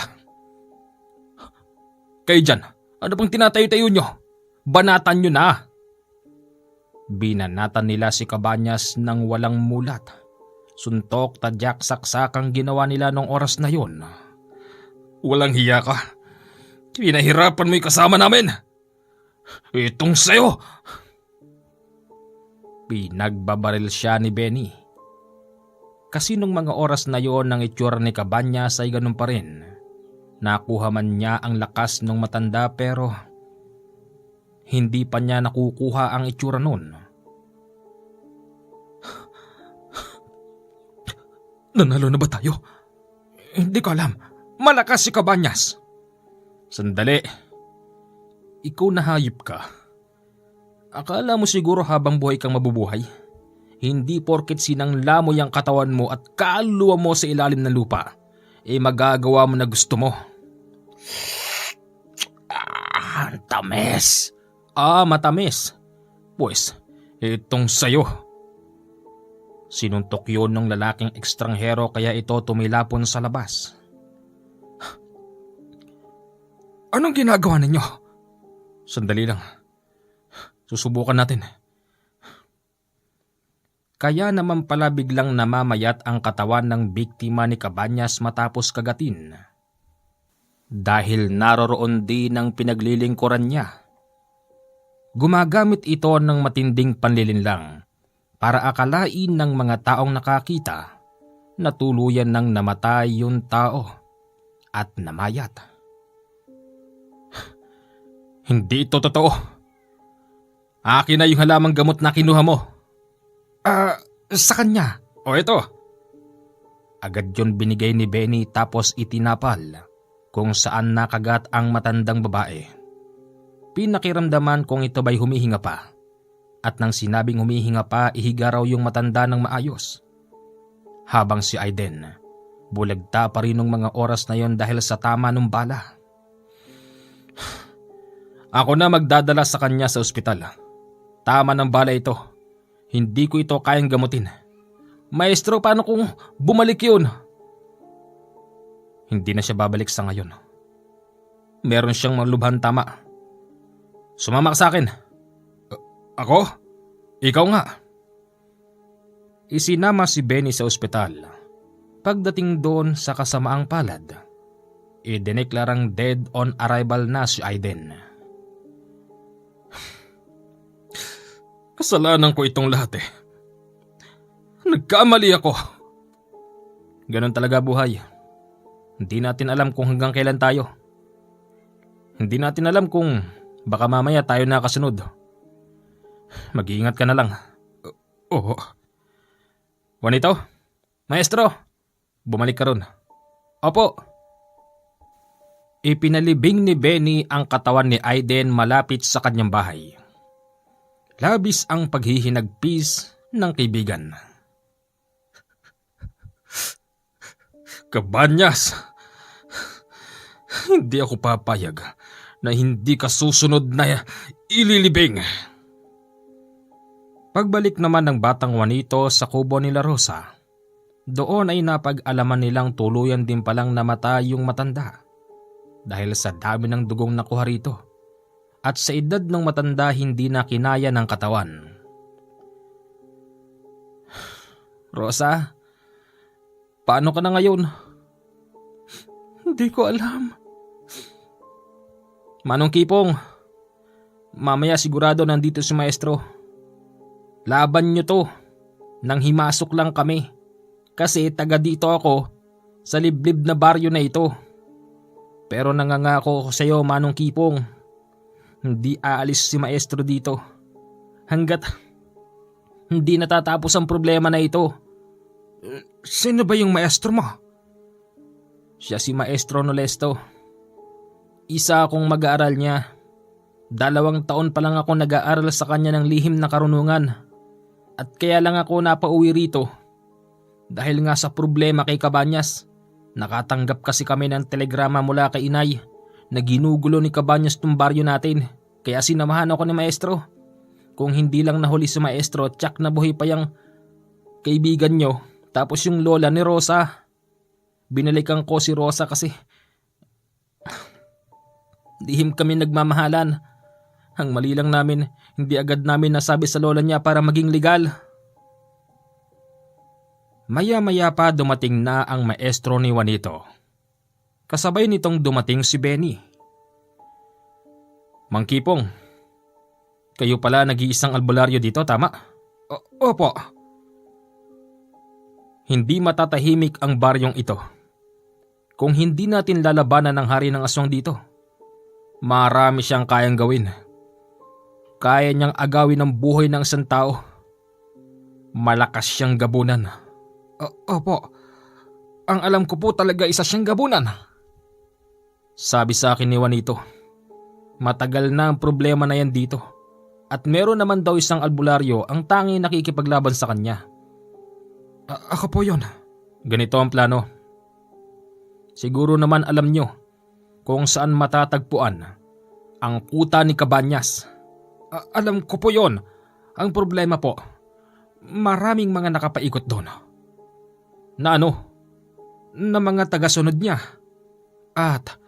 Kayo dyan, ano pang tinatayo-tayo nyo? Banatan nyo na! Binanatan nila si Cabañas ng walang mulat. Suntok, tadyak, saksak ang ginawa nila nung oras na yon. Walang hiya ka. Pinahirapan mo yung kasama namin. Itong sayo. Pinagbabaril siya ni Benny. Kasi nung mga oras na yon ang itsura ni Cabañas ay ganun pa rin. Nakuha man niya ang lakas ng matanda pero hindi pa niya nakukuha ang itsura nun. Nanalo na ba tayo? Hindi ko alam. Malakas si Cabañas. Sandali. Ikaw na hayop ka. Akala mo siguro habang buhay kang mabubuhay? Hindi porket sinangla mo yung katawan mo at kaluluwa mo sa ilalim ng lupa, magagawa mo na gusto mo. Ang tamis. Matamis. Pues, itong sayo. Sinuntok yun ng lalaking ekstranghero kaya ito tumilapon sa labas. Anong ginagawa ninyo? Sandali lang. Susubukan natin. Kaya naman pala biglang namamayat ang katawan ng biktima ni Cabañas matapos kagatin. Dahil naroroon din ang pinaglilingkuran niya. Gumagamit ito ng matinding panlilinlang para akalain ng mga taong nakakita na tuluyan ng namatay yung tao at namayat. Hindi ito totoo. Akin na yung halamang gamot na kinuha mo. Sa kanya. O ito. Agad yun binigay ni Benny tapos itinapal kung saan nakagat ang matandang babae. Pinakiramdaman kung ito ba'y humihinga pa. At nang sinabing humihinga pa, ihiga raw yung matanda ng maayos. Habang si Aiden, bulagta pa rin ng mga oras na yon dahil sa tama ng bala. Ako na magdadala sa kanya sa ospital. Tama ng bala ito. Hindi ko ito kayang gamutin. Maestro, paano kung bumalik yun? Hindi na siya babalik sa ngayon. Meron siyang malubhan tama. Sumama ka sa akin. Ako? Ikaw nga. Isinama si Benny sa ospital. Pagdating doon sa kasamaang palad, idineklarang dead on arrival na si Aiden. Kasalanan ko itong lahat eh. Nagkamali ako. Ganon talaga buhay. Hindi natin alam kung hanggang kailan tayo. Hindi natin alam kung baka mamaya tayo nakasunod. Mag-iingat ka na lang. Oo. Juanito, maestro, bumalik ka ron. Opo. Ipinalibing ni Benny ang katawan ni Aiden malapit sa kanyang bahay. Labis ang paghihinagpis ng kaibigan. Cabanyas, hindi ako papayag na hindi ka susunod na ililibing. Pagbalik naman ng batang Juanito sa kubo nila Rosa, doon ay napag-alaman nilang tuluyan din palang namatay yung matanda dahil sa dami ng dugong nakuha rito. At sa edad ng matanda hindi na kinaya ng katawan. Rosa, paano ka na ngayon? Hindi ko alam. Manong Kipong, mamaya sigurado nandito si maestro. Laban nyo to, nang himasok lang kami. Kasi taga dito ako sa liblib na baryo na ito. Pero nangangako ako sa iyo, Manong Kipong, hindi aalis si maestro dito hanggat hindi natatapos ang problema na ito. Sino ba yung maestro mo? Siya si Maestro Nolesto. Isa akong mag-aaral niya. 2 taon pa lang ako nag-aaral sa kanya ng lihim na karunungan. At kaya lang ako napauwi rito. Dahil nga sa problema kay Cabanyas. Nakatanggap kasi kami ng telegrama mula kay inay na ginugulo ni Cabanyas tong baryo natin, kaya sinamahan ako ni maestro. Kung hindi lang nahuli si maestro, tsak na buhay pa yung kaibigan nyo, tapos yung lola ni Rosa. Binalikan ko si Rosa kasi lihim kami nagmamahalan. Ang mali lang namin, hindi agad namin nasabi sa lola niya para maging legal. Maya-maya pa dumating na ang maestro ni Juanito. Kasabay nitong dumating si Benny. Mang Kipong, kayo pala nag-iisang albularyo dito, tama? Opo. Hindi matatahimik ang baryong ito. Kung hindi natin lalabanan ang hari ng aswang dito, marami siyang kayang gawin. Kaya niyang agawin ang buhay ng isang tao. Malakas siyang gabunan. Opo. Ang alam ko po talaga isa siyang gabunan. Sabi sa akin ni Juanito, matagal na ang problema na yan dito at meron naman daw isang albularyo ang tanging nakikipaglaban sa kanya. Ako po yun. Ganito ang plano. Siguro naman alam nyo kung saan matatagpuan ang kuta ni Cabanyas. Alam ko po yun. Ang problema po, maraming mga nakapaikot doon. Na ano? Na mga tagasunod niya. At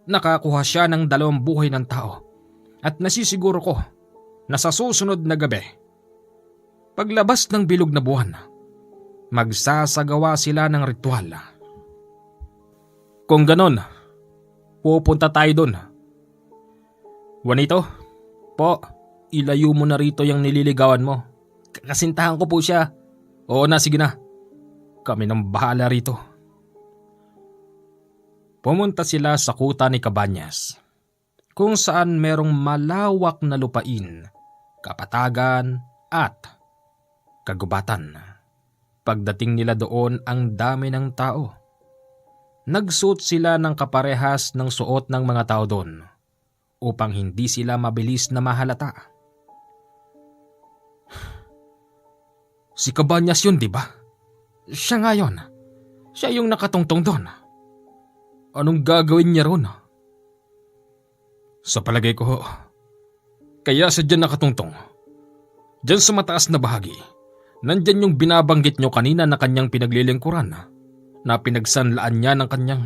nakakuha siya ng 2 buhay ng tao. At nasisiguro ko na sa susunod na gabi, paglabas ng bilog na buwan, magsasagawa sila ng ritual. Kung ganon, pupunta tayo doon. Juanito, po, ilayo mo na rito yung nililigawan mo. Kasintahan ko po siya. Oo na, sige na. Kami nang bahala rito. Pumunta sila sa kuta ni Cabanyas, kung saan merong malawak na lupain, kapatagan at kagubatan. Pagdating nila doon, ang dami ng tao. Nagsuot sila ng kaparehas ng suot ng mga tao doon upang hindi sila mabilis na mahalata. Si Cabanyas yun, di ba? Siya nga yun. Siya yung nakatungtong doon. Anong gagawin niya ron? Sa palagay ko, kaya sa dyan nakatungtong. Dyan sa mataas na bahagi, nandyan yung binabanggit nyo kanina na kanyang pinaglilingkuran, na pinagsanlaan niya ng kanyang...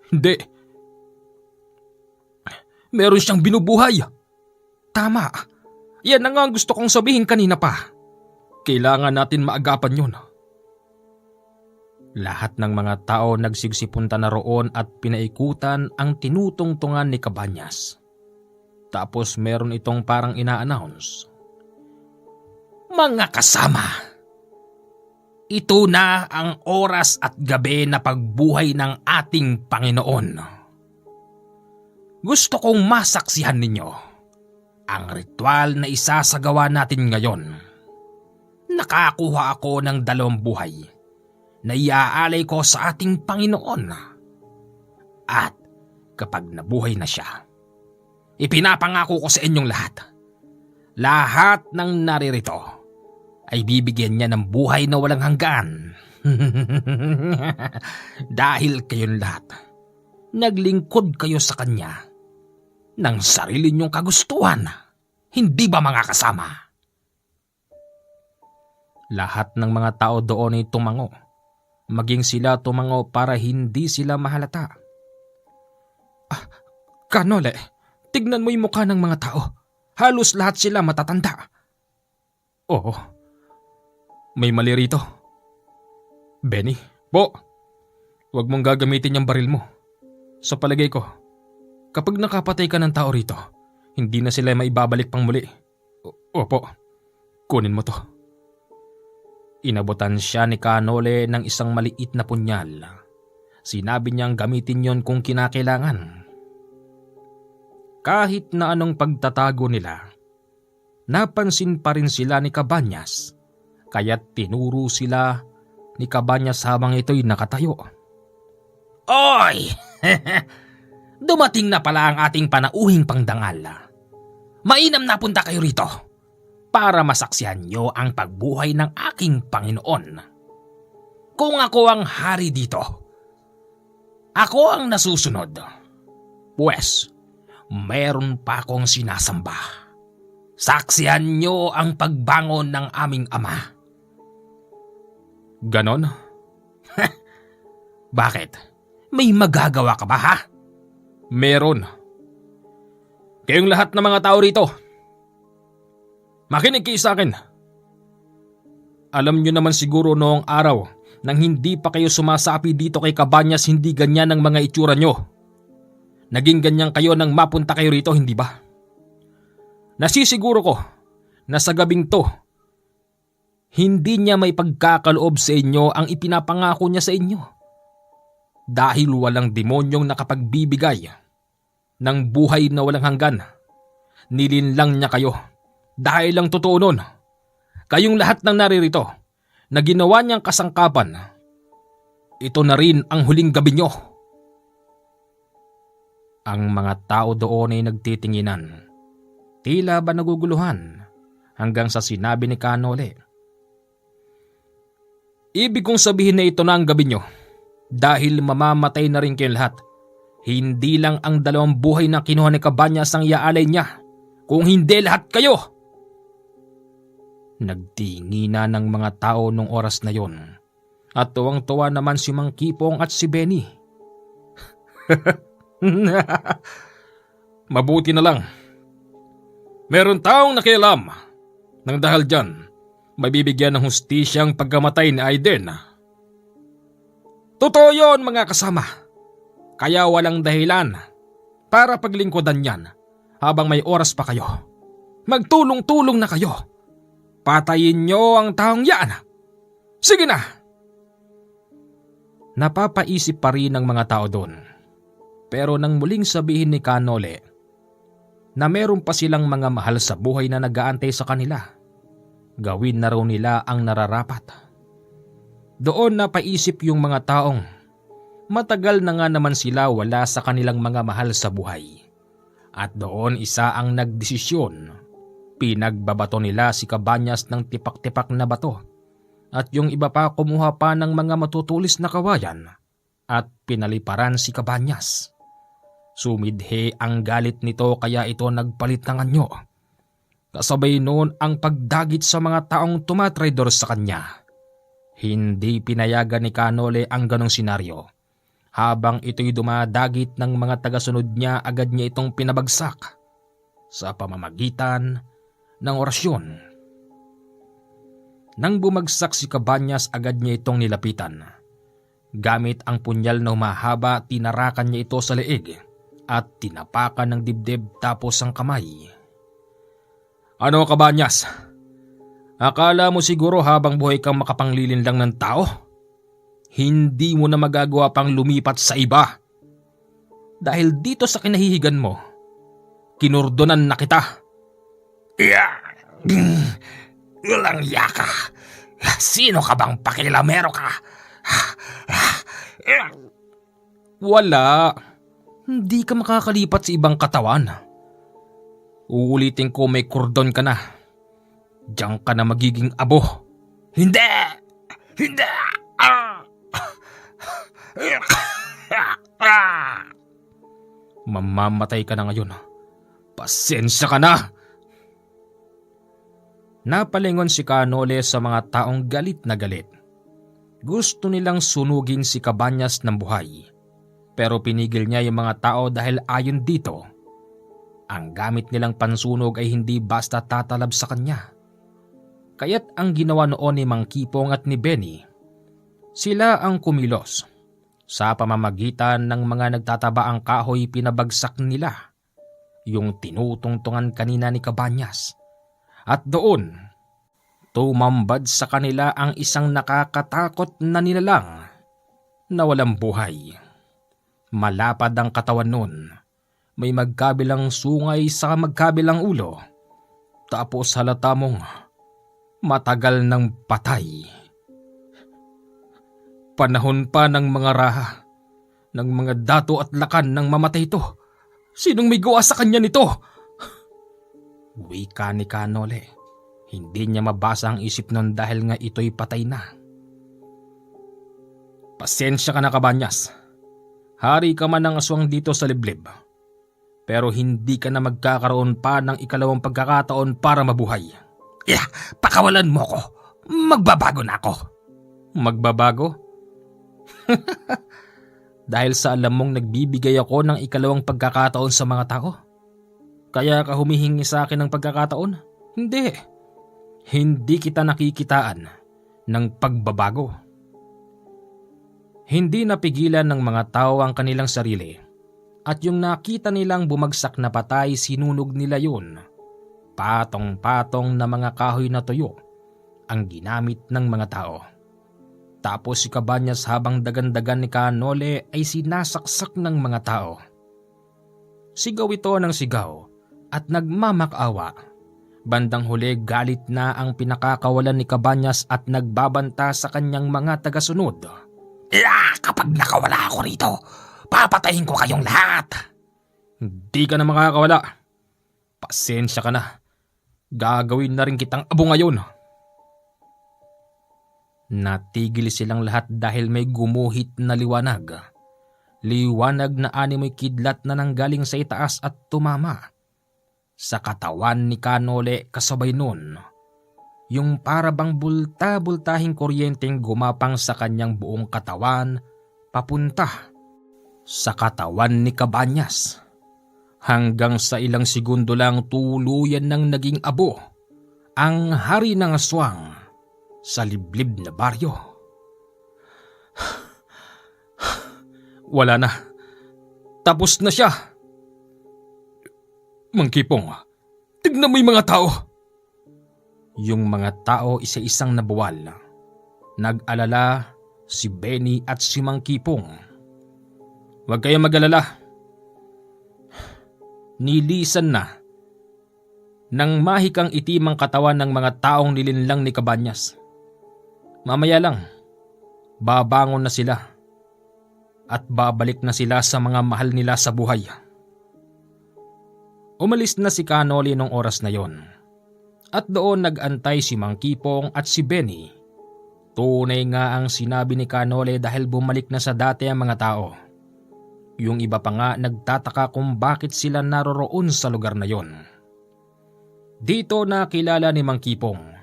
Hindi. Meron siyang binubuhay. Tama. Yan ang nga gusto kong sabihin kanina pa. Kailangan natin maagapan yun. Lahat ng mga tao nagsigsipunta na roon at pinaikutan ang tinutungtungan ni Cabañas. Tapos meron itong parang ina-announce. Mga kasama, ito na ang oras at gabi na pagbuhay ng ating Panginoon. Gusto kong masaksihan ninyo ang ritual na isasagawa natin ngayon. Nakakuha ako ng 2 buhay na iaalay ko sa ating Panginoon. At kapag nabuhay na siya, ipinapangako ko sa inyong lahat ng naririto ay bibigyan niya ng buhay na walang hanggan. Dahil kayong lahat, naglingkod kayo sa kanya ng sarili niyong kagustuhan. Hindi ba mga kasama? Lahat ng mga tao doon ay tumango. Maging sila tumango para hindi sila mahalata. Kanole, tignan mo yung mukha ng mga tao. Halos lahat sila matatanda. Oo. May mali rito. Benny, po. Huwag mong gagamitin yung baril mo. Sa palagay ko, kapag nakapatay ka ng tao rito, hindi na sila maibabalik pang muli. Opo, kunin mo to. Inabutan siya ni Kanole ng isang maliit na punyal. Sinabi niyang gamitin yon kung kinakailangan. Kahit na anong pagtatago nila, napansin pa rin sila ni Cabañas, kaya't tinuro sila ni Cabañas habang ito'y nakatayo. Oy! Dumating na pala ang ating panauhing pangdangal. Mainam na punta kayo rito para masaksihan nyo ang pagbuhay ng aking Panginoon. Kung ako ang hari dito, ako ang nasusunod. Pwes, meron pa akong sinasamba. Saksihan nyo ang pagbangon ng aming ama. Ganon? Bakit? May magagawa ka ba, ha? Meron. Kayong lahat ng mga tao rito, makinig kayo sa akin. Alam nyo naman siguro noong araw nang hindi pa kayo sumasapi dito kay Cabañas, hindi ganyan ang mga itsura nyo. Naging ganyan kayo nang mapunta kayo rito, hindi ba? Nasisiguro ko na sa gabing to, hindi niya may pagkakaloob sa inyo ang ipinapangako niya sa inyo. Dahil walang demonyong nakapagbibigay ng buhay na walang hanggan, nilinlang niya kayo. Dahil lang totoo nun, kayong lahat ng naririto na ginawa niyang kasangkapan, ito na rin ang huling gabi niyo. Ang mga tao doon ay nagtitinginan. Tila ba naguguluhan hanggang sa sinabi ni Kanole. Ibig kong sabihin na ito na ang gabi niyo dahil mamamatay na rin kayong lahat. Hindi lang ang 2 buhay na kinuha ni Cabañas ang iaalay niya, kung hindi lahat kayo. Nagtingina ng mga tao nung oras na yon at tuwang-tuwa naman si Mang Kipong at si Benny. Mabuti na lang. Meron taong nakialam nang dahil dyan mabibigyan ng hustisyang pagkamatay ni Aiden. Totoo yon mga kasama. Kaya walang dahilan para paglingkodan yan habang may oras pa kayo. Magtulong-tulong na kayo. Patayin nyo ang taong yan. Sige na! Napapaisip pa rin ng mga tao doon. Pero nang muling sabihin ni Kanole na meron pa silang mga mahal sa buhay na nag-aantay sa kanila, gawin na raw nila ang nararapat. Doon napaisip yung mga taong matagal na nga naman sila wala sa kanilang mga mahal sa buhay. At doon isa ang nagdesisyon. Pinagbabato nila si Cabañas ng tipak-tipak na bato at yung iba pa kumuha pa ng mga matutulis na kawayan at pinaliparan si Cabañas. Sumidhe ang galit nito kaya ito nagpalit ng anyo. Kasabay noon ang pagdagit sa mga taong tumatraidor sa kanya. Hindi pinayagan ni Kanole ang ganong senaryo. Habang ito'y dumadagit ng mga tagasunod niya, agad niya itong pinabagsak sa pamamagitan ng orasyon. Nang bumagsak si Cabañas, agad niya itong nilapitan. Gamit ang punyal na humahaba, tinarakan niya ito sa leeg at tinapakan ng dibdib tapos ang kamay. Ano, Kabanyas? Akala mo siguro habang buhay kang makapanglilin lang ng tao? Hindi mo na magagawa pang lumipat sa iba. Dahil dito sa kinahihigan mo, kinurdonan na kita. Walang yaka. Sino ka bang pakilamero ka? Wala. Hindi ka makakalipat sa ibang katawan. Uulitin ko, may kordon ka na. Diyan ka na magiging abo. Hindi! Hindi! Mamamatay ka na ngayon. Pasensya ka na! Napalingon si Canole sa mga taong galit na galit. Gusto nilang sunugin si Cabanyas ng buhay. Pero pinigil niya yung mga tao dahil ayon dito, ang gamit nilang pansunog ay hindi basta tatalab sa kanya. Kaya't ang ginawa noon ni Mang Kipong at ni Benny, sila ang kumilos. Sa pamamagitan ng mga nagtatabaang kahoy, pinabagsak nila yung tinutungtungan kanina ni Cabanyas. At doon, tumambad sa kanila ang isang nakakatakot na nilalang na walang buhay. Malapad ang katawan nun. May magkabilang sungay sa magkabilang ulo. Tapos halata mong matagal ng patay. Panahon pa ng mga raha, ng mga dato at lakan nang mamatay ito. Sinong may gawa sa kanya nito? Wika ni Canole. Hindi niya mabasa ang isip nun dahil nga ito'y patay na. Pasensya ka na, Cabanyas. Hari ka man ng aswang dito sa liblib. Pero hindi ka na magkakaroon pa ng ikalawang pagkakataon para mabuhay. Pakawalan mo ko. Magbabago na ako. Magbabago? Dahil sa alam mong nagbibigay ako ng ikalawang pagkakataon sa mga tao? Kaya ka humihingi sa akin ng pagkakataon? Hindi. Hindi kita nakikitaan ng pagbabago. Hindi napigilan ng mga tao ang kanilang sarili. At yung nakita nilang bumagsak na patay, sinunog nila yun. Patong-patong na mga kahoy na tuyo ang ginamit ng mga tao. Tapos si Cabanyas habang dagan-dagan ni Canole ay sinasaksak ng mga tao. Sigaw ito ng sigaw at nagmamakawa. Bandang huli galit na ang pinakakawalan ni Cabanyas at nagbabanta sa kanyang mga tagasunod. Kapag nakawala ako rito, papatayin ko kayong lahat. Hindi ka na makakawala. Pasensya ka na. Gagawin na rin kitang abo ngayon. Natigil silang lahat dahil may gumuhit na liwanag. Liwanag na animoy kidlat na nanggaling sa itaas at tumama sa katawan ni Canole kasabay nun. Yung parabang bulta-bultahing kuryenteng gumapang sa kanyang buong katawan papunta sa katawan ni Cabanyas. Hanggang sa ilang segundo lang tuluyan ng naging abo ang hari ng aswang sa liblib na baryo. Wala na. Tapos na siya. Mang Kipong, tignan mo yung mga tao. Yung mga tao isa-isang nabuwal. Nag-alala si Benny at si Mang Kipong. Huwag kayong mag-alala. Nilisan na nang mahikang itim ang katawan ng mga taong nilinlang ni Cabanyas. Mamaya lang, babangon na sila at babalik na sila sa mga mahal nila sa buhay. Umalis na si Canole nung oras na yon. At doon nag-antay si Mang Kipong at si Benny. Tunay nga ang sinabi ni Canole dahil bumalik na sa dati ang mga tao. Yung iba pa nga nagtataka kung bakit sila naroroon sa lugar na yon. Dito nakilala ni Mang Kipong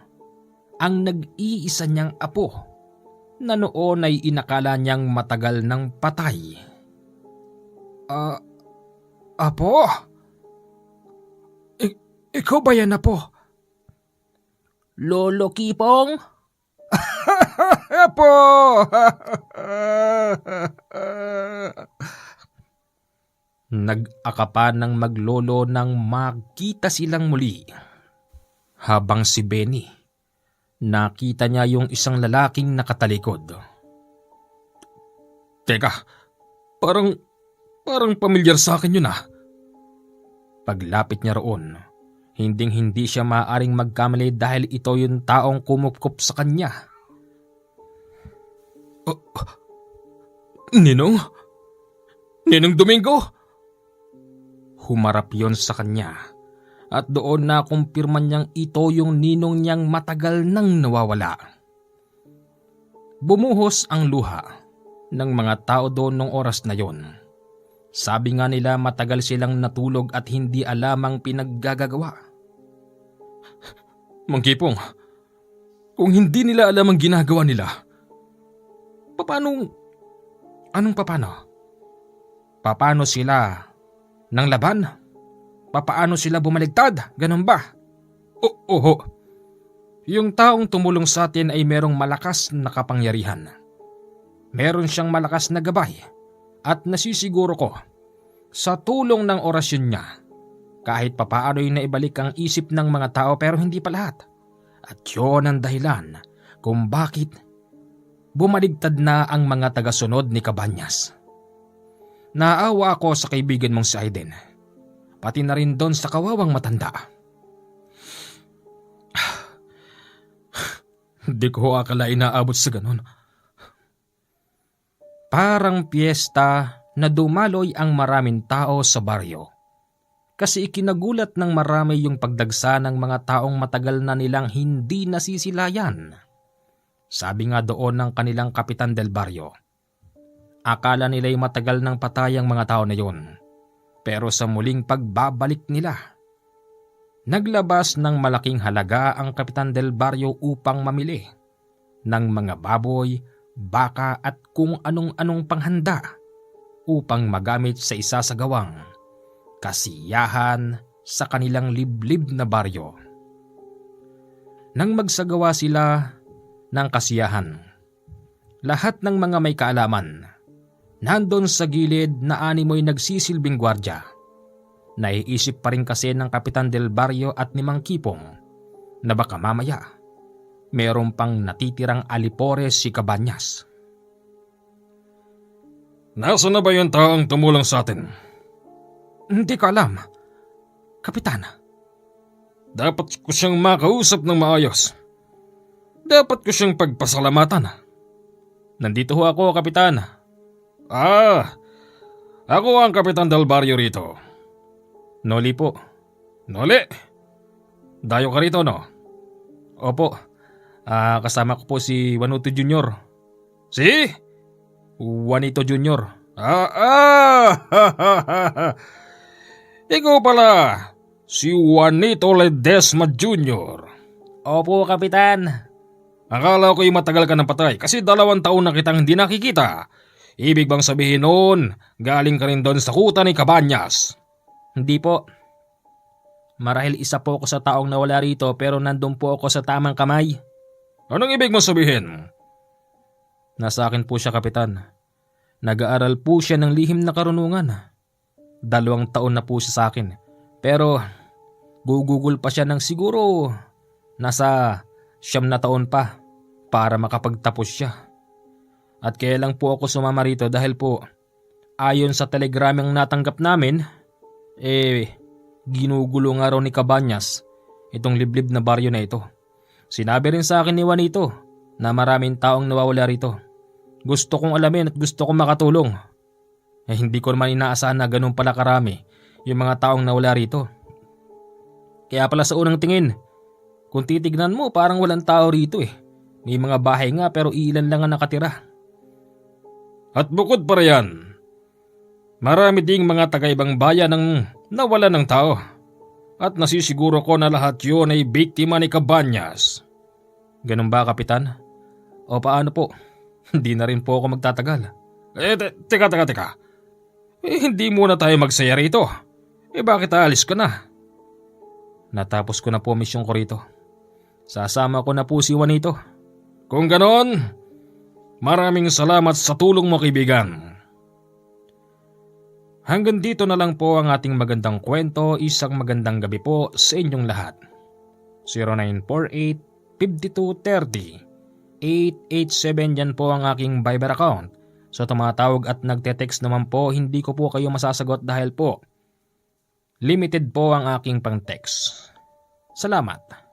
ang nag-iisa niyang apo na noon ay inakala niyang matagal ng patay. Apo? Ikaw ba yan, apo? Lolo Kipong? Apo! akapan ng maglolo nang makita silang muli. Habang si Benny, nakita niya yung isang lalaking nakatalikod. Teka, parang pamilyar sa akin yun ah. Paglapit niya roon, hinding-hindi siya maaaring magkamali dahil ito yung taong kumupkup sa kanya. Ninong? Ninong Domingo? Humarap yon sa kanya at doon na kumpirma niyang ito yung ninong niyang matagal nang nawawala. Bumuhos ang luha ng mga tao doon nung oras na yon. Sabi nga nila matagal silang natulog at hindi alam ang pinaggagawa. Mang Kipong, kung hindi nila alam ang ginagawa nila, Anong paano? Paano sila nang laban? Paano sila bumaligtad? Ganun ba? Oo. Yung taong tumulong sa atin ay merong malakas na kapangyarihan. Meron siyang malakas na gabay at nasisiguro ko sa tulong ng orasyon niya kahit papaano'y naibalik ang isip ng mga tao pero hindi pa lahat. At yun ang dahilan kung bakit bumaligtad na ang mga tagasunod ni Cabañas. Naawa ako sa kaibigan mong si Aiden, pati na rin doon sa kawawang matanda. Hindi ko akalain na abot sa ganun. Parang piyesta na dumaloy ang maraming tao sa baryo. Kasi ikinagulat ng marami yung pagdagsa ng mga taong matagal na nilang hindi nasisilayan. Sabi nga doon ng kanilang kapitan del baryo, akala nila'y matagal nang patay ang mga tao na yon. Pero sa muling pagbabalik nila, naglabas ng malaking halaga ang kapitan del baryo upang mamili ng mga baboy, baka at kung anong-anong panghanda upang magamit sa isasagawang kasiyahan sa kanilang liblib na baryo. Nang magsagawa sila ng kasiyahan, lahat ng mga may kaalaman nandun sa gilid na animoy nagsisilbing gwardya. Naiisip pa rin kasi ng kapitan del baryo at ni Mang Kipong na baka mamaya meron pang natitirang alipores si Cabañas. Nasa na ba yung taong tumulong sa atin? Hindi ko alam, Kapitan. Dapat ko siyang makausap ng maayos. Dapat ko siyang pagpasalamatan. Nandito ho ako, Kapitan. Ako ang Kapitan del Barrio rito. Noli po. Noli? Dayo ka rito, no? Opo. Kasama ko po si Juanito Jr. Si? Juanito Jr. Ikaw pala, si Juanito Ledesma Jr. Opo, Kapitan. Akala ko'y matagal ka ng patay kasi 2 taon na kitang hindi nakikita. Ibig bang sabihin noon, galing ka rin doon sa kuta ni Cabañas? Hindi po. Marahil isa po ako sa taong nawala rito pero nandun po ako sa tamang kamay. Anong ibig mo sabihin? Nasa akin po siya, Kapitan. Nag-aaral po siya ng lihim na karunungan. 2 taon na po siya sa akin. Pero gugugol pa siya ng siguro nasa 9 na taon pa para makapagtapos siya. At kaya lang po ako sumama rito dahil po ayon sa telegramang natanggap namin, ginugulo nga raw ni Cabañas itong liblib na baryo na ito. Sinabi rin sa akin ni Juanito na maraming taong nawawala rito. Gusto kong alamin at gusto kong makatulong. Hindi ko naman inaasahan na ganun pala karami yung mga taong nawala rito. Kaya pala sa unang tingin, kung titignan mo parang walang tao rito eh. May mga bahay nga pero ilan lang ang nakatira. At bukod pa riyan, marami ding mga taga-ibang bayan ang nawala ng tao. At nasisiguro ko na lahat yun ay biktima ni Cabañas. Ganun ba, Kapitan? O paano po? Hindi na rin po ako magtatagal. Teka. Hindi muna tayo magsaya rito. Bakit aalis ka na? Natapos ko na po misyon ko rito. Sasama ko na po si Juanito. Kung ganon, maraming salamat sa tulong mo, kaibigan. Hanggang dito na lang po ang ating magandang kwento. Isang magandang gabi po sa inyong lahat. 0948-5230-887 yan po ang aking Viber account. So tumatawag at nagte-text naman po, hindi ko po kayo masasagot dahil po limited po ang aking pang-text. Salamat.